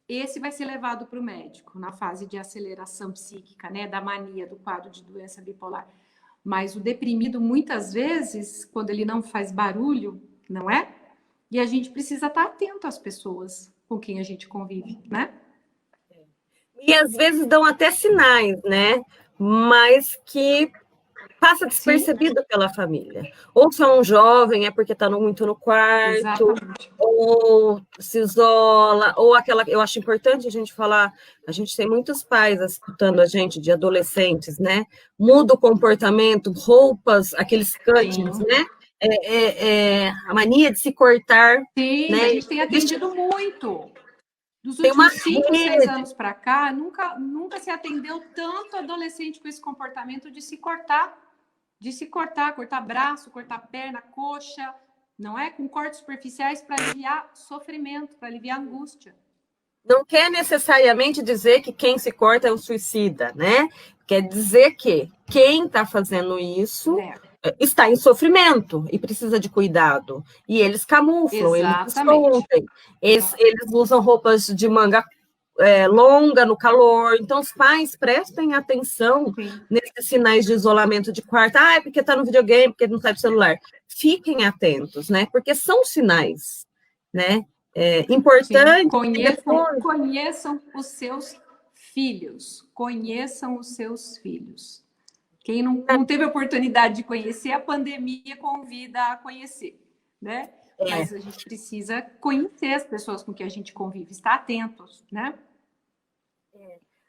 esse vai ser levado para o médico na fase de aceleração psíquica, né? Da mania, do quadro de doença bipolar. Mas o deprimido, muitas vezes, quando ele não faz barulho, não é? E a gente precisa estar atento às pessoas com quem a gente convive, né? E às vezes dão até sinais, né? Mas que passa despercebido pela família. Ou se é um jovem, é porque está muito no quarto, exatamente. Ou se isola, ou aquela. Eu acho importante a gente falar, a gente tem muitos pais escutando a gente, de adolescentes, né? Muda o comportamento, roupas, aqueles cuttings, Sim. né? A mania de se cortar. Sim, Né? a gente tem atendido muito. Dos Tem uma últimos 5, 6 anos para cá, nunca se atendeu tanto adolescente com esse comportamento de se cortar, cortar braço, cortar perna, coxa, não é? Com cortes superficiais para aliviar sofrimento, para aliviar angústia. Não quer necessariamente dizer que quem se corta é um suicida, né? Quer dizer que quem está fazendo isso está em sofrimento e precisa de cuidado. E eles camuflam, eles escondem, eles usam roupas de manga longa no calor. Então, os pais prestem atenção nesses sinais de isolamento de quarto. Ah, é porque está no videogame, porque não está no celular. Fiquem atentos, né? Porque são sinais, né? Importante. Conheçam os seus filhos. Conheçam os seus filhos. Quem não teve oportunidade de conhecer, a pandemia convida a conhecer, né? Mas a gente precisa conhecer as pessoas com que a gente convive, estar atentos, né?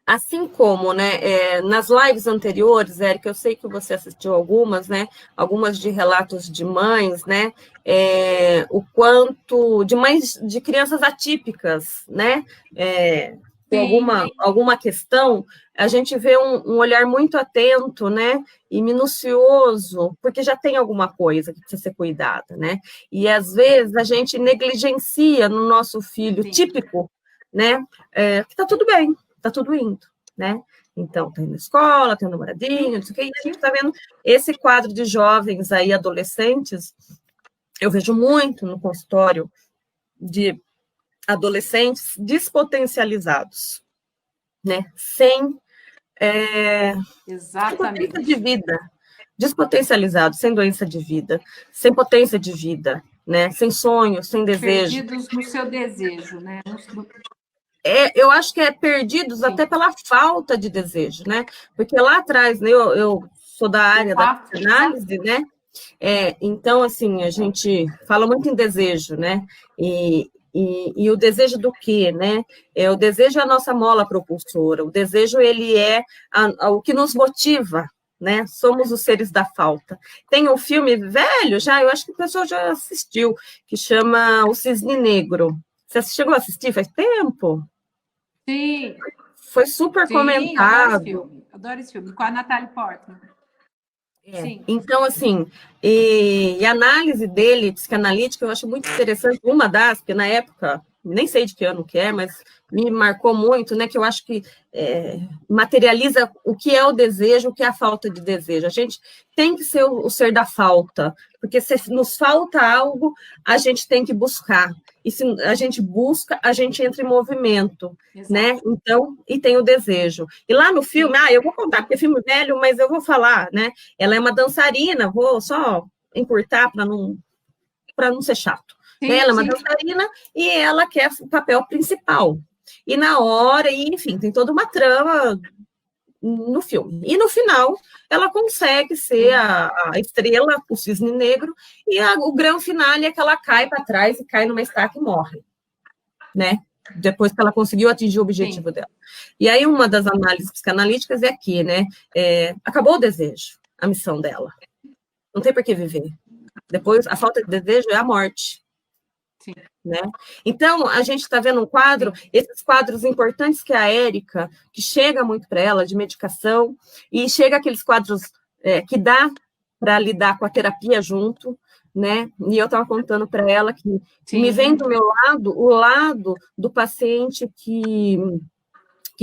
Assim como, né, nas lives anteriores, Érica, eu sei que você assistiu algumas, né, algumas de relatos de mães, né, o quanto de mães de crianças atípicas, né, com alguma questão, a gente vê um olhar muito atento, né, e minucioso, porque já tem alguma coisa que precisa ser cuidada, né, e às vezes a gente negligencia no nosso filho típico, né, que tá tudo bem, tá tudo indo, né? Então, tá indo na escola, tem um namoradinho, não sei o quê, e a gente tá vendo esse quadro de jovens aí, adolescentes, eu vejo muito no consultório de adolescentes despotencializados, né? Sem doença de vida, despotencializados, sem doença de vida, sem potência de vida, né? Sem sonho, sem desejo. Perdidos no seu desejo, né? Eu acho que perdidos até pela falta de desejo, né? Porque lá atrás, né, eu sou da área da psicanálise, né? Então, assim, a gente fala muito em desejo, né? E o desejo do quê, né? O desejo é a nossa mola propulsora, o desejo, ele é o que nos motiva, né? Somos os seres da falta. Tem um filme velho já, eu acho que o pessoal já assistiu, que chama O Cisne Negro. Você chegou a assistir faz tempo? Sim. Foi super comentado. Adoro esse filme, com a Natalie Portman. Então, assim, e a análise dele, psicanalítica, eu acho muito interessante, uma das, porque na época, nem sei de que ano que é, mas me marcou muito, né? Que eu acho que materializa o que é o desejo, o que é a falta de desejo. A gente tem que ser o ser da falta, porque se nos falta algo, a gente tem que buscar. E se a gente busca, a gente entra em movimento, Exato. né? Então, e tem o desejo. E lá no filme, eu vou contar, porque é filme velho, mas eu vou falar, né? Ela é uma dançarina, vou só encurtar para não ser chato. Sim, Ela é uma sim. dançarina e ela quer o papel principal. E na hora, enfim, tem toda uma trama no filme. E no final, ela consegue ser a estrela, o cisne negro, e o grande finale é que ela cai para trás e cai numa estaca e morre, né? Depois que ela conseguiu atingir o objetivo dela. E aí, uma das análises psicanalíticas é aqui, né? Acabou o desejo, a missão dela. Não tem por que viver. Depois, a falta de desejo é a morte. Sim. Né? Então, a gente está vendo um quadro, esses quadros importantes que a Érica, que chega muito para ela, de medicação, e chega aqueles quadros que dá para lidar com a terapia junto, né? E eu estava contando para ela que me vem do meu lado, o lado do paciente que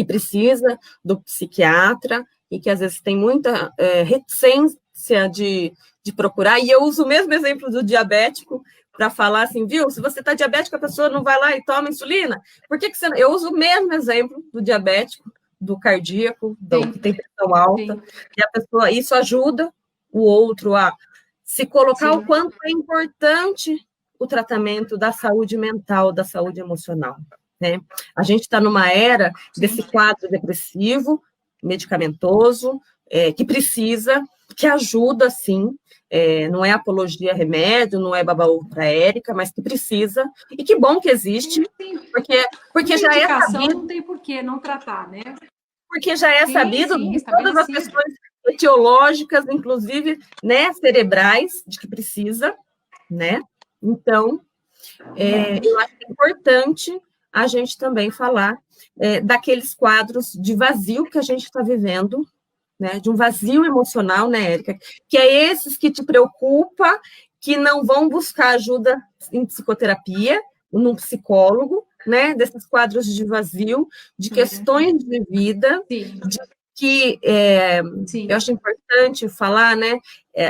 precisa do psiquiatra e que às vezes tem muita reticência de procurar, e eu uso o mesmo exemplo do diabético, para falar assim, viu, se você está diabético, a pessoa não vai lá e toma insulina, por que você não? Eu uso o mesmo exemplo do diabético, do cardíaco, que tem pressão alta, e a pessoa, isso ajuda o outro a se colocar o quanto é importante o tratamento da saúde mental, da saúde emocional, né? A gente está numa era desse quadro depressivo, medicamentoso, que precisa, que ajuda, sim, não é apologia a remédio, não é babaú para Érica, mas que precisa, e que bom que existe, porque já é sabido. Não tem por que não tratar, né? Porque já é sabido de todas as questões etiológicas, inclusive, né, cerebrais, de que precisa, né? Então, eu acho que é importante a gente também falar daqueles quadros de vazio que a gente está vivendo, né, de um vazio emocional, né, Érica? Que é esses que te preocupa, que não vão buscar ajuda em psicoterapia, num psicólogo, né, desses quadros de vazio, de questões de vida, que eu acho importante falar, né,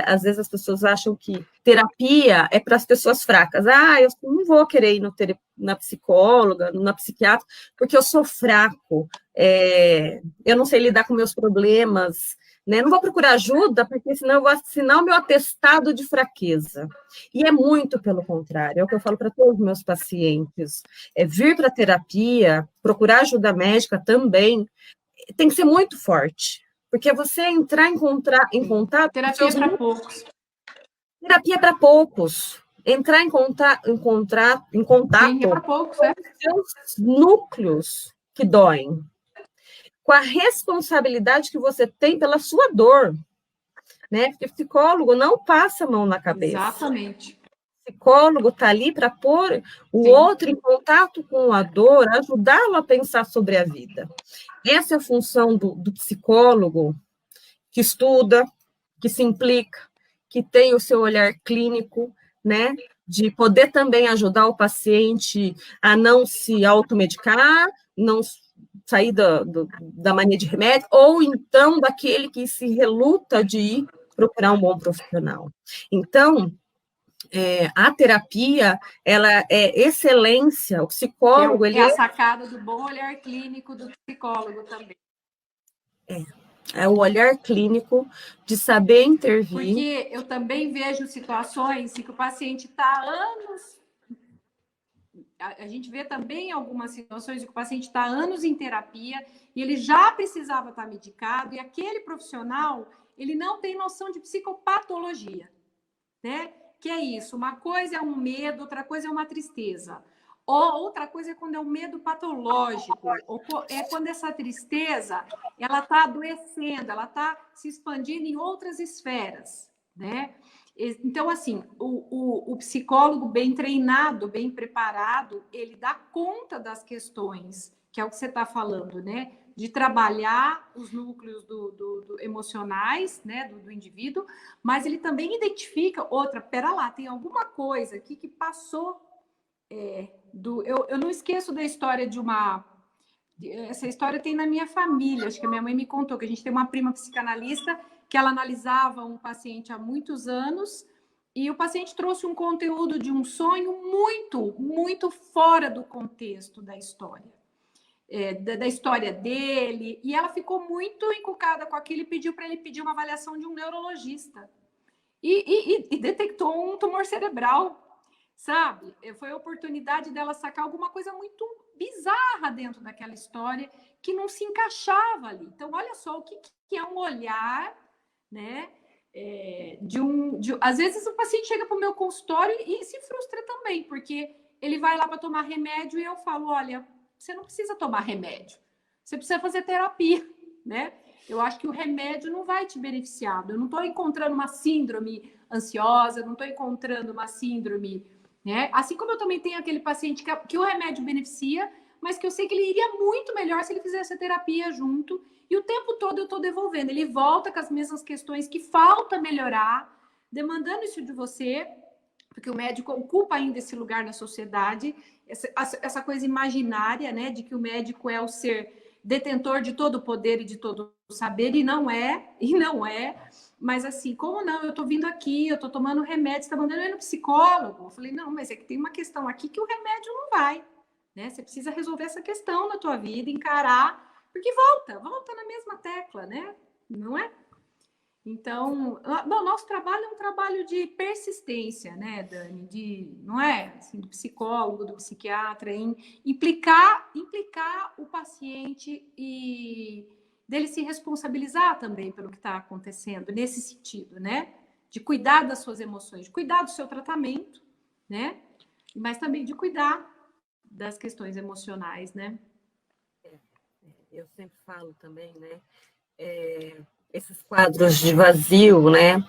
às vezes as pessoas acham que terapia é para as pessoas fracas. Eu não vou querer ir na psicóloga, na psiquiatra, porque eu sou fraco, eu não sei lidar com meus problemas, né? Não vou procurar ajuda, porque senão eu vou assinar o meu atestado de fraqueza. E é muito pelo contrário, é o que eu falo para todos os meus pacientes. Vir para a terapia, procurar ajuda médica também, tem que ser muito forte, porque você entrar em contato... Terapia é para poucos. Terapia é para poucos. Entrar em contato Sim, é para poucos, com os seus núcleos que doem, com a responsabilidade que você tem pela sua dor, né? Porque o psicólogo não passa a mão na cabeça. Exatamente. O psicólogo está ali para pôr o outro em contato com a dor, ajudá-lo a pensar sobre a vida. Essa é a função do psicólogo que estuda, que se implica, que tem o seu olhar clínico, né? De poder também ajudar o paciente a não se automedicar, não sair da mania de remédio, ou então daquele que se reluta de ir procurar um bom profissional. Então, a terapia, ela é excelência, o psicólogo... É a sacada do bom olhar clínico do psicólogo também. É o olhar clínico de saber intervir. Porque eu também vejo situações em que o paciente está há anos... A gente vê também algumas situações em que o paciente está há anos em terapia e ele já precisava estar medicado, e aquele profissional, ele não tem noção de psicopatologia, né? Que é isso, uma coisa é um medo, outra coisa é uma tristeza. Outra coisa é quando é um medo patológico, é quando essa tristeza, ela está adoecendo, ela está se expandindo em outras esferas, né? Então, assim, o psicólogo bem treinado, bem preparado, ele dá conta das questões, que é o que você está falando, né? De trabalhar os núcleos emocionais, né, do indivíduo, mas ele também identifica pera lá, tem alguma coisa aqui que passou Eu não esqueço da história de uma... Essa história tem na minha família, acho que a minha mãe me contou, que a gente tem uma prima psicanalista que ela analisava um paciente há muitos anos e o paciente trouxe um conteúdo de um sonho muito, muito fora do contexto da história. Da história dele, e ela ficou muito encucada com aquilo e pediu para ele pedir uma avaliação de um neurologista. E detectou um tumor cerebral, sabe? Foi a oportunidade dela sacar alguma coisa muito bizarra dentro daquela história que não se encaixava ali. Então, olha só o que é um olhar, né? Às vezes o paciente chega para o meu consultório e se frustra também, porque ele vai lá para tomar remédio e eu falo, olha, você não precisa tomar remédio, você precisa fazer terapia, né? Eu acho que o remédio não vai te beneficiar. Eu não estou encontrando uma síndrome ansiosa, não estou encontrando uma síndrome, né? Assim como eu também tenho aquele paciente que o remédio beneficia, mas que eu sei que ele iria muito melhor se ele fizesse a terapia junto. E o tempo todo eu estou devolvendo. Ele volta com as mesmas questões que falta melhorar, demandando isso de você, porque o médico ocupa ainda esse lugar na sociedade, essa coisa imaginária, né, de que o médico é o ser detentor de todo o poder e de todo o saber, e não é, mas assim, como não? Eu estou vindo aqui, eu estou tomando remédio, você está mandando eu ir no psicólogo? Eu falei, não, mas é que tem uma questão aqui que o remédio não vai, né? Você precisa resolver essa questão na tua vida, encarar, porque volta na mesma tecla, né? Não é? Então, bom, nosso trabalho é um trabalho de persistência, né, Dani? Não é? Assim, do psicólogo, do psiquiatra, em implicar o paciente e dele se responsabilizar também pelo que está acontecendo, nesse sentido, né? De cuidar das suas emoções, de cuidar do seu tratamento, né? Mas também de cuidar das questões emocionais, né? Eu sempre falo também, né? Esses quadros de vazio, né?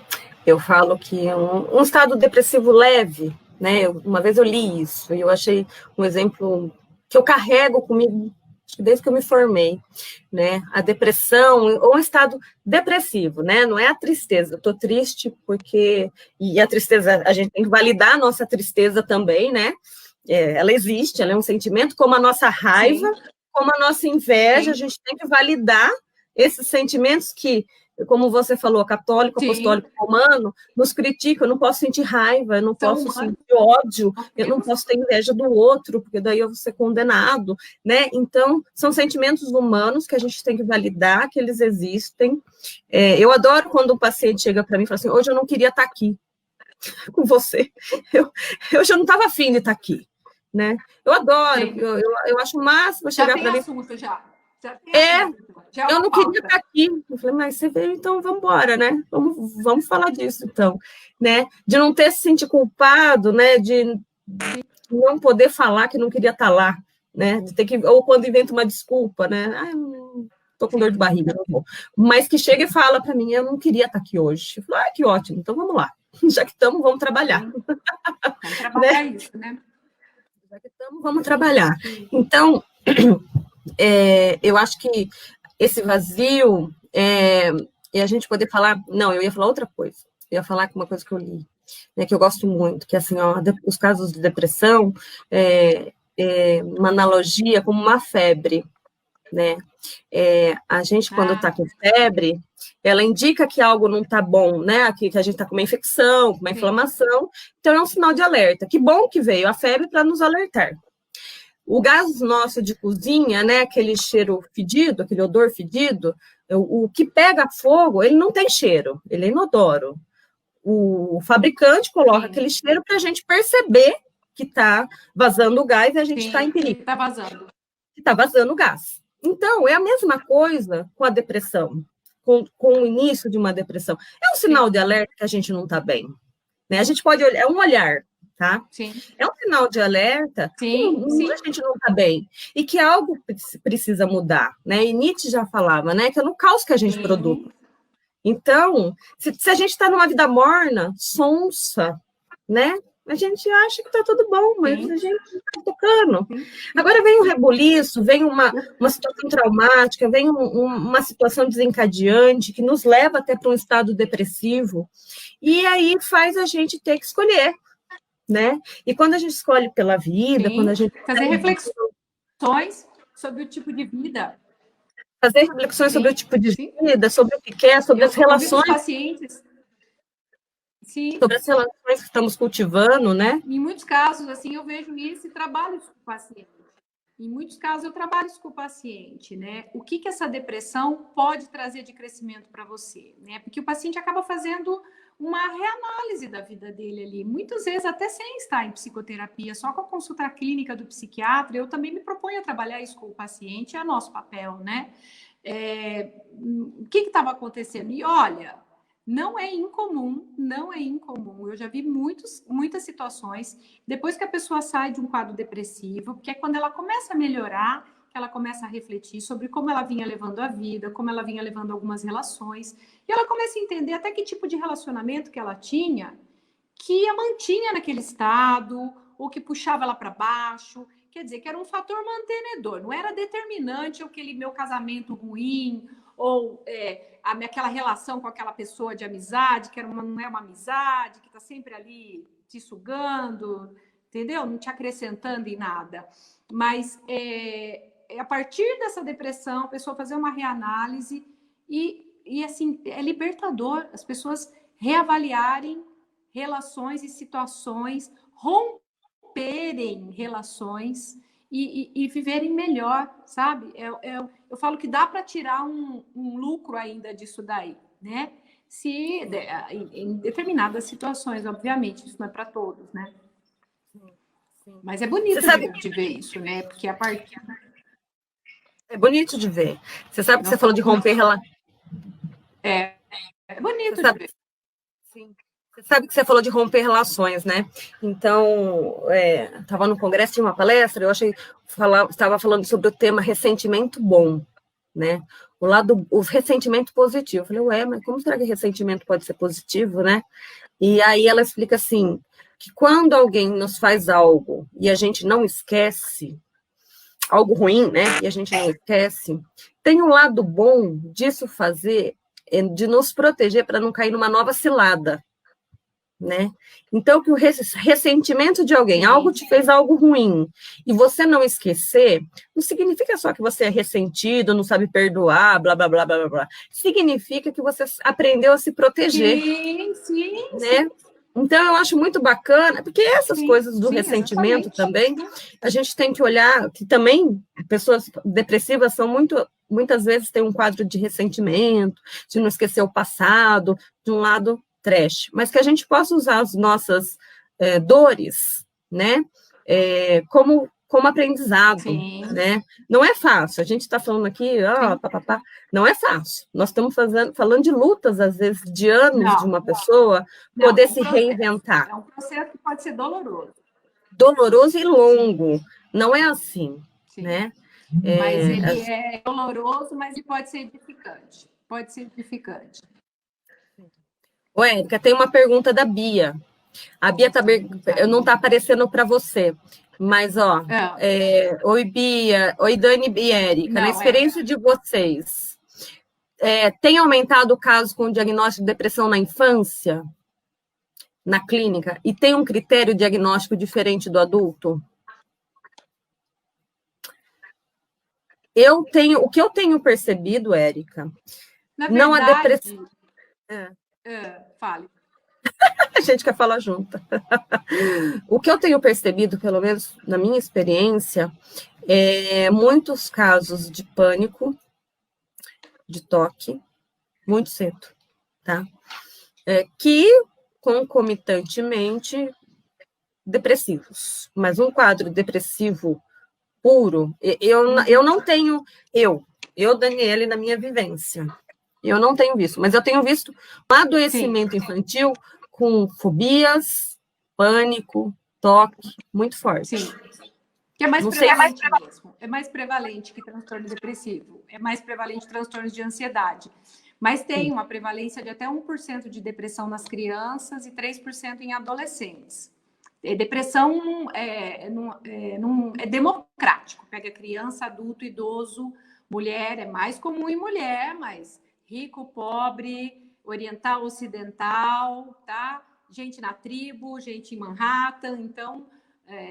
Eu falo que é um estado depressivo leve, né? Uma vez eu li isso e eu achei um exemplo que eu carrego comigo desde que eu me formei, né? A depressão, ou um estado depressivo, né? Não é a tristeza. Eu tô triste porque... E a tristeza, a gente tem que validar a nossa tristeza também, né? Ela existe, ela é um sentimento, como a nossa raiva, sim, como a nossa inveja, sim, a gente tem que validar esses sentimentos que, como você falou, católico, sim, apostólico, romano, nos criticam. Eu não posso sentir raiva, eu não posso sentir ódio, eu não posso ter inveja do outro, porque daí eu vou ser condenado, né? Então, são sentimentos humanos que a gente tem que validar, que eles existem. Eu adoro quando um paciente chega para mim e fala assim, hoje eu não queria estar aqui com você, eu já não estava afim de estar aqui, né? Eu adoro, eu acho o máximo chegar para mim... assunto, já eu não queria estar aqui. Eu falei, mas você veio, então vamos embora, né? Vamos falar disso, então, né? De não ter se sentir culpado, né? De não poder falar que não queria estar lá, né? De ter que, ou quando inventa uma desculpa, né? Tô com dor de barriga, não vou. Mas que chega e fala para mim, eu não queria estar aqui hoje. Eu falo, que ótimo, então vamos lá. Já que estamos, vamos trabalhar. Vamos trabalhar, né? Isso, né? Já que estamos, vamos trabalhar. Então, eu acho que esse vazio, e a gente poder falar... Não, eu ia falar outra coisa. Eu ia falar uma coisa que eu li, né, que eu gosto muito, que assim, ó, os casos de depressão, uma analogia como uma febre, né? A gente, quando está com febre, ela indica que algo não está bom, né? Que a gente está com uma infecção, com uma inflamação, então é um sinal de alerta. Que bom que veio a febre para nos alertar. O gás nosso de cozinha, né, aquele cheiro fedido, aquele odor fedido, o que pega fogo, ele não tem cheiro, ele é inodoro. O fabricante coloca aquele cheiro para a gente perceber que está vazando o gás e a gente está em perigo. Está vazando. Está vazando o gás. Então, é a mesma coisa com a depressão, com o início de uma depressão. É um sinal de alerta que a gente não está bem. Né? A gente pode olhar, é um olhar. Tá? Sim. É um sinal de alerta que a gente não está bem e que algo precisa mudar, né? E Nietzsche já falava, né? Que é no caos que a gente produz. Então, se a gente está numa vida morna, sonsa, né? A gente acha que está tudo bom, mas a gente está tocando. Agora vem um rebuliço, vem uma situação traumática, vem uma situação desencadeante que nos leva até para um estado depressivo e aí faz a gente ter que escolher. né? E quando a gente escolhe pela vida, quando a Sim, gente fazer reflexões sobre o tipo de vida. fazer reflexões sobre o Sim, tipo de sim. vida, sobre o que quer, sobre Eu as convido os relações, pacientes, sim, sobre as relações que estamos cultivando, né? em muitos casos, assim, eu vejo isso e trabalho com o paciente. Em muitos casos, eu trabalho isso com o paciente, né? O que essa depressão pode trazer de crescimento para você, né? Porque o paciente acaba fazendo uma reanálise da vida dele ali, muitas vezes até sem estar em psicoterapia, só com a consulta clínica do psiquiatra. Eu também me proponho a trabalhar isso com o paciente, é nosso papel, né? O que estava acontecendo? E olha, não é incomum, não é incomum. Eu já vi muitas situações, depois que a pessoa sai de um quadro depressivo, porque é quando ela começa a melhorar, que ela começa a refletir sobre como ela vinha levando a vida, como ela vinha levando algumas relações, e ela começa a entender até que tipo de relacionamento que ela tinha, que a mantinha naquele estado, ou que puxava ela para baixo. Quer dizer, que era um fator mantenedor, não era determinante aquele meu casamento ruim, ou aquela relação com aquela pessoa de amizade, que não é uma amizade, que está sempre ali te sugando, entendeu? Não te acrescentando em nada. Mas a partir dessa depressão, a pessoa fazer uma reanálise e assim, é libertador as pessoas reavaliarem relações e situações, romperem relações e viverem melhor, sabe? Eu falo que dá para tirar um lucro ainda disso daí, né? Em determinadas situações, obviamente, isso não é para todos, né? Mas é Você bonito sabe, de ver isso, né? Porque a partir. é bonito de ver. Você sabe que Nós você falou de estamos. romper relações. É Você bonito de sabe, ver. sim. Você sabe que você falou de romper relações, né? Então, estava no congresso, tinha uma palestra, eu estava falando sobre o tema ressentimento bom, né? O ressentimento positivo. Eu falei, ué, mas como será que ressentimento pode ser positivo, né? E aí ela explica assim, que quando alguém nos faz algo e a gente não esquece, algo ruim, né? E a gente não esquece, tem um lado bom disso fazer, de nos proteger para não cair numa nova cilada, né? Então, que o ressentimento de alguém, algo te fez algo ruim, e você não esquecer, não significa só que você é ressentido, não sabe perdoar, blá, blá, blá, blá, blá, blá. Significa que você aprendeu a se proteger, Sim. né? Então, eu acho muito bacana, porque essas coisas do Sim, ressentimento exatamente. também, a gente tem que olhar que também pessoas depressivas são muitas vezes têm um quadro de ressentimento, de não esquecer o passado, de um lado trash, mas que a gente possa usar as nossas dores, né, como aprendizado, Sim. né? Não é fácil. A gente está falando aqui, papapá, não é fácil. Nós estamos falando de lutas, às vezes, de anos de uma pessoa poder se reinventar. É um processo que pode ser doloroso. Doloroso e longo. Não é assim, Sim. né? Mas ele é doloroso, mas ele pode ser edificante. Pode ser edificante. Ô, Érica, tem uma pergunta da Bia. A Bia não está aparecendo para você, mas, oi, Bia, oi, Dani e Érica, na experiência de vocês, tem aumentado o caso com diagnóstico de depressão na infância, na clínica, e tem um critério diagnóstico diferente do adulto? O que eu tenho percebido, Érica, na verdade, não a depressão. Fale. A gente quer falar junto. O que eu tenho percebido, pelo menos na minha experiência, muitos casos de pânico, de toque, muito cedo, tá? Que concomitantemente depressivos, mas um quadro depressivo puro, eu não tenho, Daniele, na minha vivência, eu não tenho visto, mas eu tenho visto um adoecimento infantil com fobias, pânico, toque, muito forte. Sim. Que é mais prevalente mesmo. É mais prevalente que transtorno depressivo. É mais prevalente transtornos de ansiedade. Mas tem uma prevalência de até 1% de depressão nas crianças e 3% em adolescentes. Depressão é democrático. Pega criança, adulto, idoso, mulher. É mais comum em mulher, mas rico, pobre, oriental, ocidental, tá? gente na tribo, gente em Manhattan, então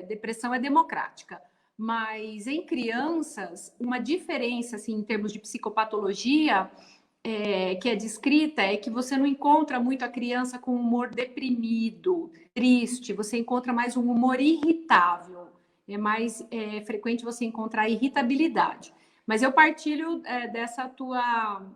depressão é democrática. Mas em crianças, uma diferença assim, em termos de psicopatologia que é descrita é que você não encontra muito a criança com humor deprimido, triste, você encontra mais um humor irritável. É mais frequente você encontrar irritabilidade. Mas eu partilho dessa tua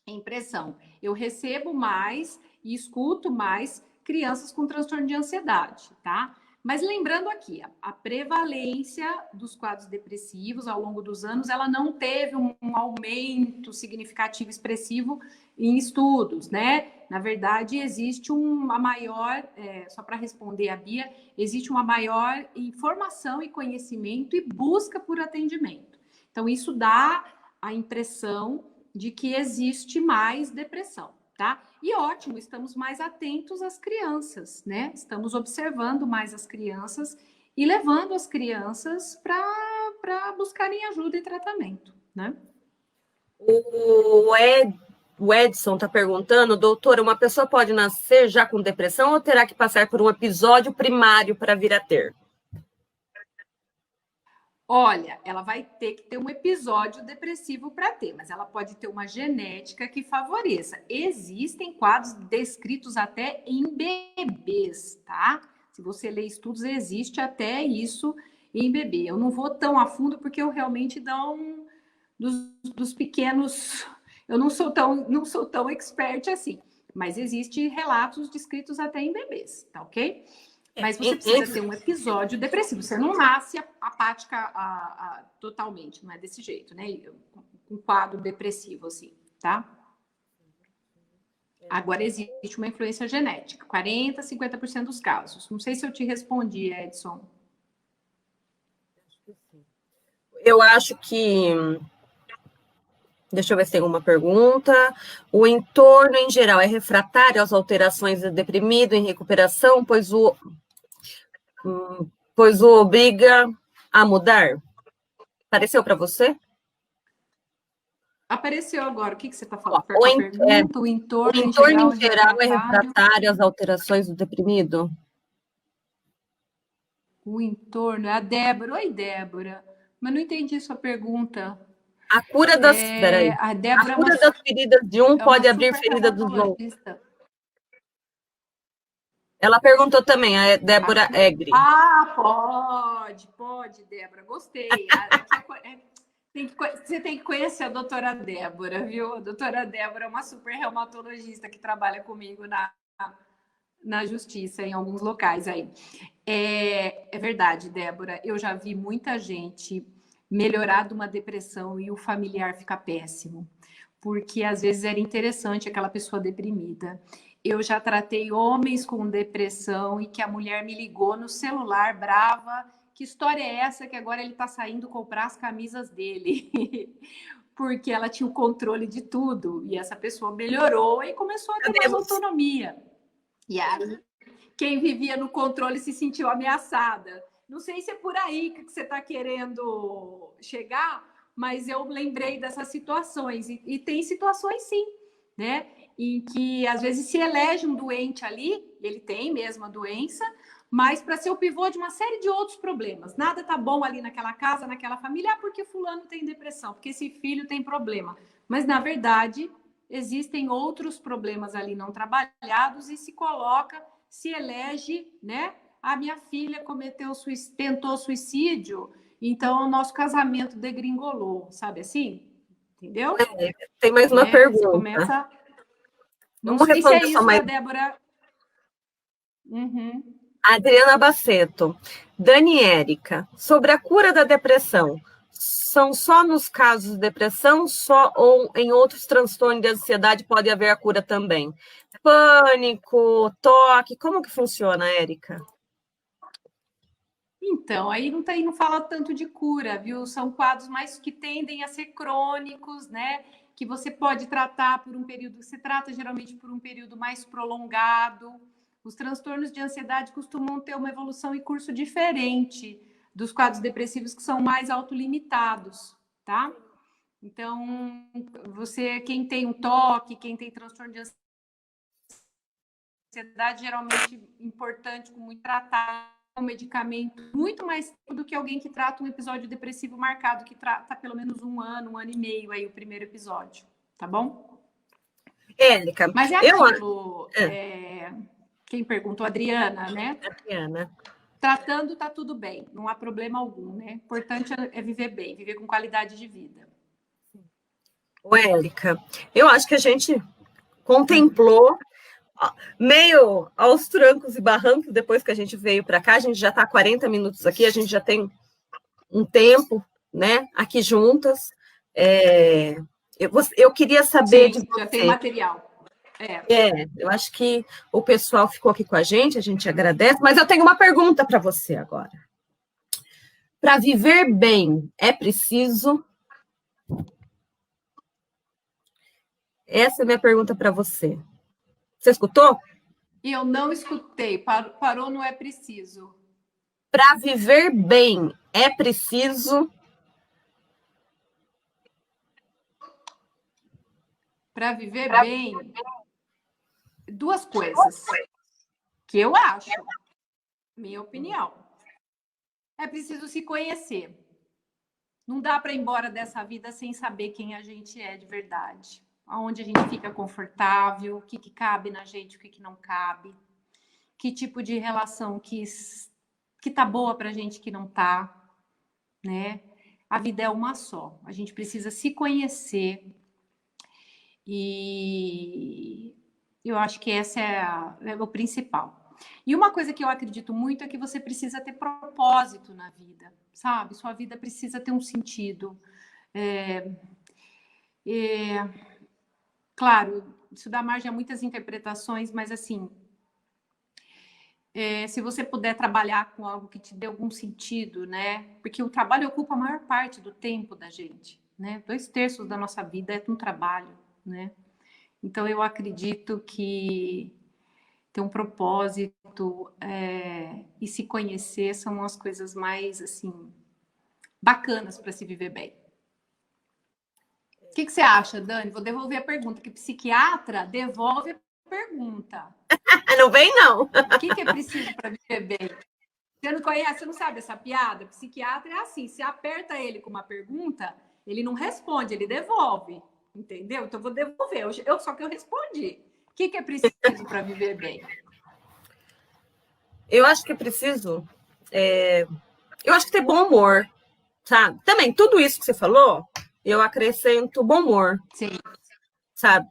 impressão. Eu recebo mais e escuto mais crianças com transtorno de ansiedade, tá? Mas lembrando aqui, a prevalência dos quadros depressivos ao longo dos anos, ela não teve um aumento significativo, expressivo em estudos, né? Na verdade, existe uma maior, só para responder a Bia, existe uma maior informação e conhecimento e busca por atendimento. Então, isso dá a impressão de que existe mais depressão, tá? E ótimo, estamos mais atentos às crianças, né? Estamos observando mais as crianças e levando as crianças para buscarem ajuda e tratamento, né? O Edson está perguntando, doutora, uma pessoa pode nascer já com depressão ou terá que passar por um episódio primário para vir a ter? Olha, ela vai ter que ter um episódio depressivo para ter, mas ela pode ter uma genética que favoreça. Existem quadros descritos até em bebês, tá? Se você ler estudos, existe até isso em bebê. Eu não vou tão a fundo porque eu realmente não dos pequenos, eu não sou tão expert assim, mas existe relatos descritos até em bebês, tá ok? Mas você precisa ter um episódio depressivo. Você não nasce apática totalmente, não é desse jeito, né? Um quadro depressivo, assim, tá? Agora existe uma influência genética, 40%, 50% dos casos. Não sei se eu te respondi, Edson. Eu acho que... Deixa eu ver se tem alguma pergunta. O entorno, em geral, é refratário às alterações do deprimido em recuperação, pois o obriga a mudar? Apareceu para você? Apareceu agora. O que você está falando? O entorno em geral é refratário às alterações do deprimido? O entorno, é a Débora. Oi, Débora. Mas não entendi sua pergunta. A cura das... Peraí. A cura das feridas de um pode abrir ferida dos outros. Ela perguntou também, a Débora Egri. Pode, Débora. Gostei. Você tem que conhecer a doutora Débora, viu? A doutora Débora é uma super reumatologista que trabalha comigo na justiça, em alguns locais aí. É verdade, Débora. Eu já vi muita gente melhorar de uma depressão e o familiar fica péssimo. Porque às vezes era interessante aquela pessoa deprimida. Eu já tratei homens com depressão e que a mulher me ligou no celular brava. Que história é essa que agora ele está saindo comprar as camisas dele? Porque ela tinha o controle de tudo. E essa pessoa melhorou e começou a ter mais autonomia. E aí, quem vivia no controle se sentiu ameaçada. Não sei se é por aí que você está querendo chegar, mas eu lembrei dessas situações. E tem situações, sim, né? Em que, às vezes, se elege um doente ali, ele tem mesmo a doença, mas para ser o pivô de uma série de outros problemas. Nada está bom ali naquela casa, naquela família, porque fulano tem depressão, porque esse filho tem problema. Mas, na verdade, existem outros problemas ali não trabalhados e se elege, né? A minha filha tentou suicídio, então o nosso casamento degringolou, sabe assim? Entendeu? Tem mais uma pergunta. Começa... Não sei se é isso, Débora. Uhum. Adriana Baceto. Dani Érica, sobre a cura da depressão, são só nos casos de depressão ou em outros transtornos de ansiedade pode haver a cura também? Pânico, toque, como que funciona, Érica? Então, aí não fala tanto de cura, viu? São quadros mais que tendem a ser crônicos, né? Que você pode tratar por um período, você trata geralmente por um período mais prolongado. Os transtornos de ansiedade costumam ter uma evolução e curso diferente dos quadros depressivos que são mais autolimitados, tá? Então, quem tem um toque, quem tem transtorno de ansiedade geralmente importante, com muito tratar um medicamento muito mais tempo do que alguém que trata um episódio depressivo marcado, que trata pelo menos um ano e meio aí o primeiro episódio, tá bom? Érica, Mas é aquilo, quem perguntou, Adriana, né? Adriana. Tratando, tá tudo bem, não há problema algum, né? O importante é viver bem, viver com qualidade de vida. Ô, Érica, eu acho que a gente contemplou meio aos trancos e barrancos, depois que a gente veio para cá, a gente já está 40 minutos aqui, a gente já tem um tempo, né, aqui juntas. Eu queria saber de você. Já tem material. Eu acho que o pessoal ficou aqui com a gente agradece, mas eu tenho uma pergunta para você agora. Para viver bem, é preciso... Essa é a minha pergunta para você. Você escutou? Eu não escutei. Parou, não é preciso. Para viver bem, é preciso... Para viver bem, duas coisas que eu acho, minha opinião. É preciso se conhecer. Não dá para ir embora dessa vida sem saber quem a gente é de verdade. Aonde a gente fica confortável, o que cabe na gente, o que não cabe. Que tipo de relação que tá boa pra gente, que não tá, né? A vida é uma só. A gente precisa se conhecer. E eu acho que essa é o principal. E uma coisa que eu acredito muito é que você precisa ter propósito na vida, sabe? Sua vida precisa ter um sentido. Claro, isso dá margem a muitas interpretações, mas assim, se você puder trabalhar com algo que te dê algum sentido, né? Porque o trabalho ocupa a maior parte do tempo da gente, né? 2/3 da nossa vida é um trabalho, né? Então, eu acredito que ter um propósito e se conhecer são as coisas mais, assim, bacanas para se viver bem. O que você acha, Dani? Vou devolver a pergunta, que psiquiatra devolve a pergunta. Não vem, não. O que é preciso para viver bem? Você não conhece, você não sabe essa piada? Psiquiatra é assim, se aperta ele com uma pergunta, ele não responde, ele devolve. Entendeu? Então, eu vou devolver. Só que eu respondi. O que é preciso para viver bem? Eu acho que é preciso... eu acho que ter bom humor, sabe? Também, tudo isso que você falou, eu acrescento bom humor. Sim. Sabe?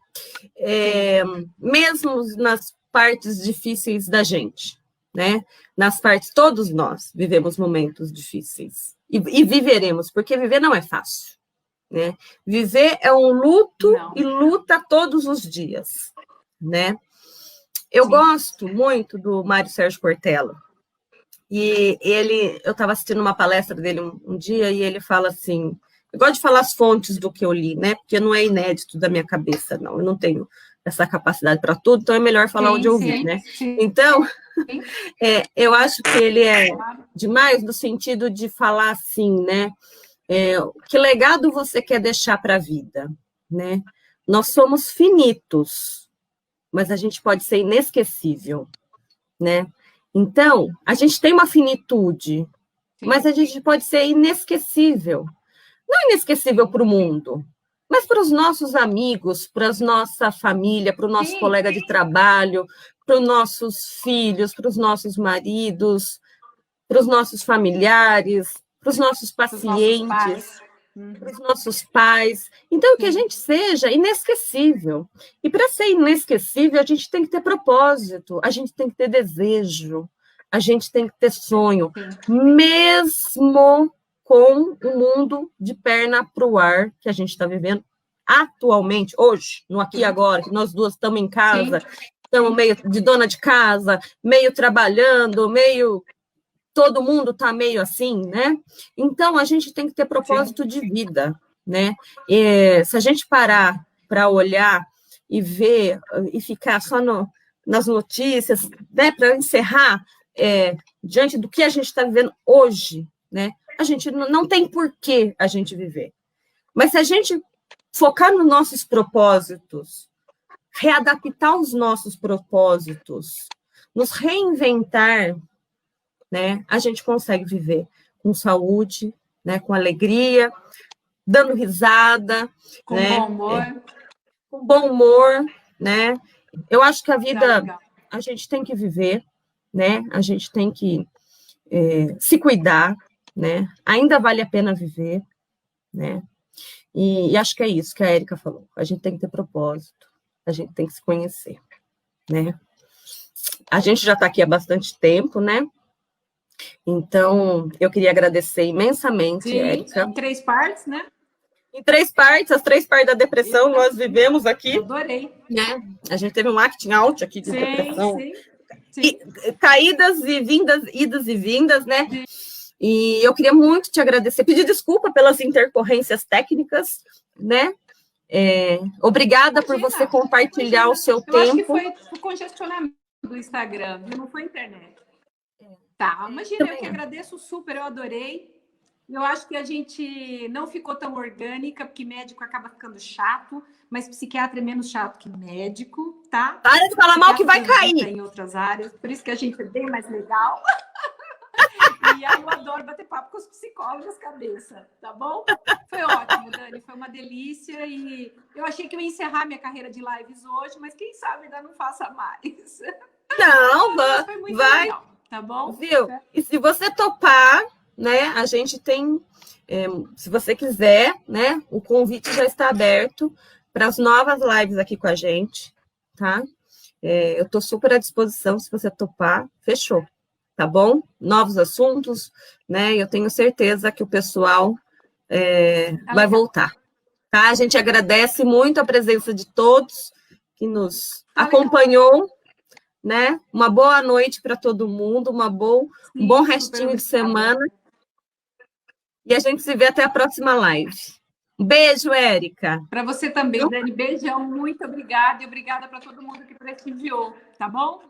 Mesmo nas partes difíceis da gente, né? Nas partes, todos nós vivemos momentos difíceis. E viveremos, porque viver não é fácil. Né? Viver é um luto e luta todos os dias, né? Eu gosto muito do Mário Sérgio Cortella. E eu estava assistindo uma palestra dele um dia e ele fala assim, eu gosto de falar as fontes do que eu li, né? Porque não é inédito da minha cabeça, não. Eu não tenho essa capacidade para tudo, então é melhor falar onde eu vi, né? Sim. Então, eu acho que ele é demais no sentido de falar assim, né? Que legado você quer deixar para a vida, né? Nós somos finitos, mas a gente pode ser inesquecível, né? Então, a gente tem uma finitude, mas a gente pode ser inesquecível. Não inesquecível para o mundo, mas para os nossos amigos, para a nossa família, para o nosso colega de trabalho, para os nossos filhos, para os nossos maridos, para os nossos familiares, para os nossos pacientes, para os nossos pais. Então, que a gente seja inesquecível. E para ser inesquecível, a gente tem que ter propósito, a gente tem que ter desejo, a gente tem que ter sonho, mesmo com o mundo de perna para o ar que a gente está vivendo atualmente, hoje, no aqui e agora, que nós duas estamos em casa, estamos meio de dona de casa, meio trabalhando, meio... Todo mundo está meio assim, né? Então, a gente tem que ter propósito de vida, né? Se a gente parar para olhar e ver, e ficar só nas notícias, né? Para encerrar, diante do que a gente está vivendo hoje, né? A gente não tem por que a gente viver. Mas se a gente focar nos nossos propósitos, readaptar os nossos propósitos, nos reinventar, né, a gente consegue viver com saúde, né, com alegria, dando risada, Com né, bom humor. com bom humor, né? Eu acho que a vida Legal. a gente tem que viver, né? A gente tem que se cuidar, né? Ainda vale a pena viver, né? E acho que é isso que a Érica falou. A gente tem que ter propósito, a gente tem que se conhecer, né? A gente já está aqui há bastante tempo, né? Então, eu queria agradecer imensamente, Sim, Érica. em 3 partes, né? Em 3 partes, as 3 partes da depressão, nós vivemos aqui, Adorei. né? A gente teve um acting out aqui de Sim, depressão. sim. Caídas e vindas, idas e vindas, né? E eu queria muito te agradecer, pedir desculpa pelas intercorrências técnicas, né? Obrigada por você compartilhar o seu tempo. Eu acho que foi o congestionamento do Instagram, viu? Não foi a internet. Tá, imagina, eu que agradeço super, eu adorei. Eu acho que a gente não ficou tão orgânica, porque médico acaba ficando chato, mas psiquiatra é menos chato que médico, tá? Para de falar mal que vai cair. Em outras áreas, por isso que a gente é bem mais legal. E aí eu adoro bater papo com os psicólogos cabeça, tá bom? Foi ótimo, Dani, foi uma delícia e eu achei que eu ia encerrar minha carreira de lives hoje, mas quem sabe ainda não faça mais. Não, Foi muito vai. legal, tá bom? Viu? E se você topar, né, a gente tem, se você quiser, né, o convite já está aberto para as novas lives aqui com a gente, tá? Eu estou super à disposição, se você topar, fechou, tá bom? Novos assuntos, né, eu tenho certeza que o pessoal vai voltar, tá? A gente agradece muito a presença de todos que nos acompanhou, né? Uma boa noite para todo mundo, um bom restinho de semana. E a gente se vê até a próxima live. Um beijo, Érica. Para você também, Dani. Beijão, muito obrigada. E obrigada para todo mundo que prestigiou, tá bom?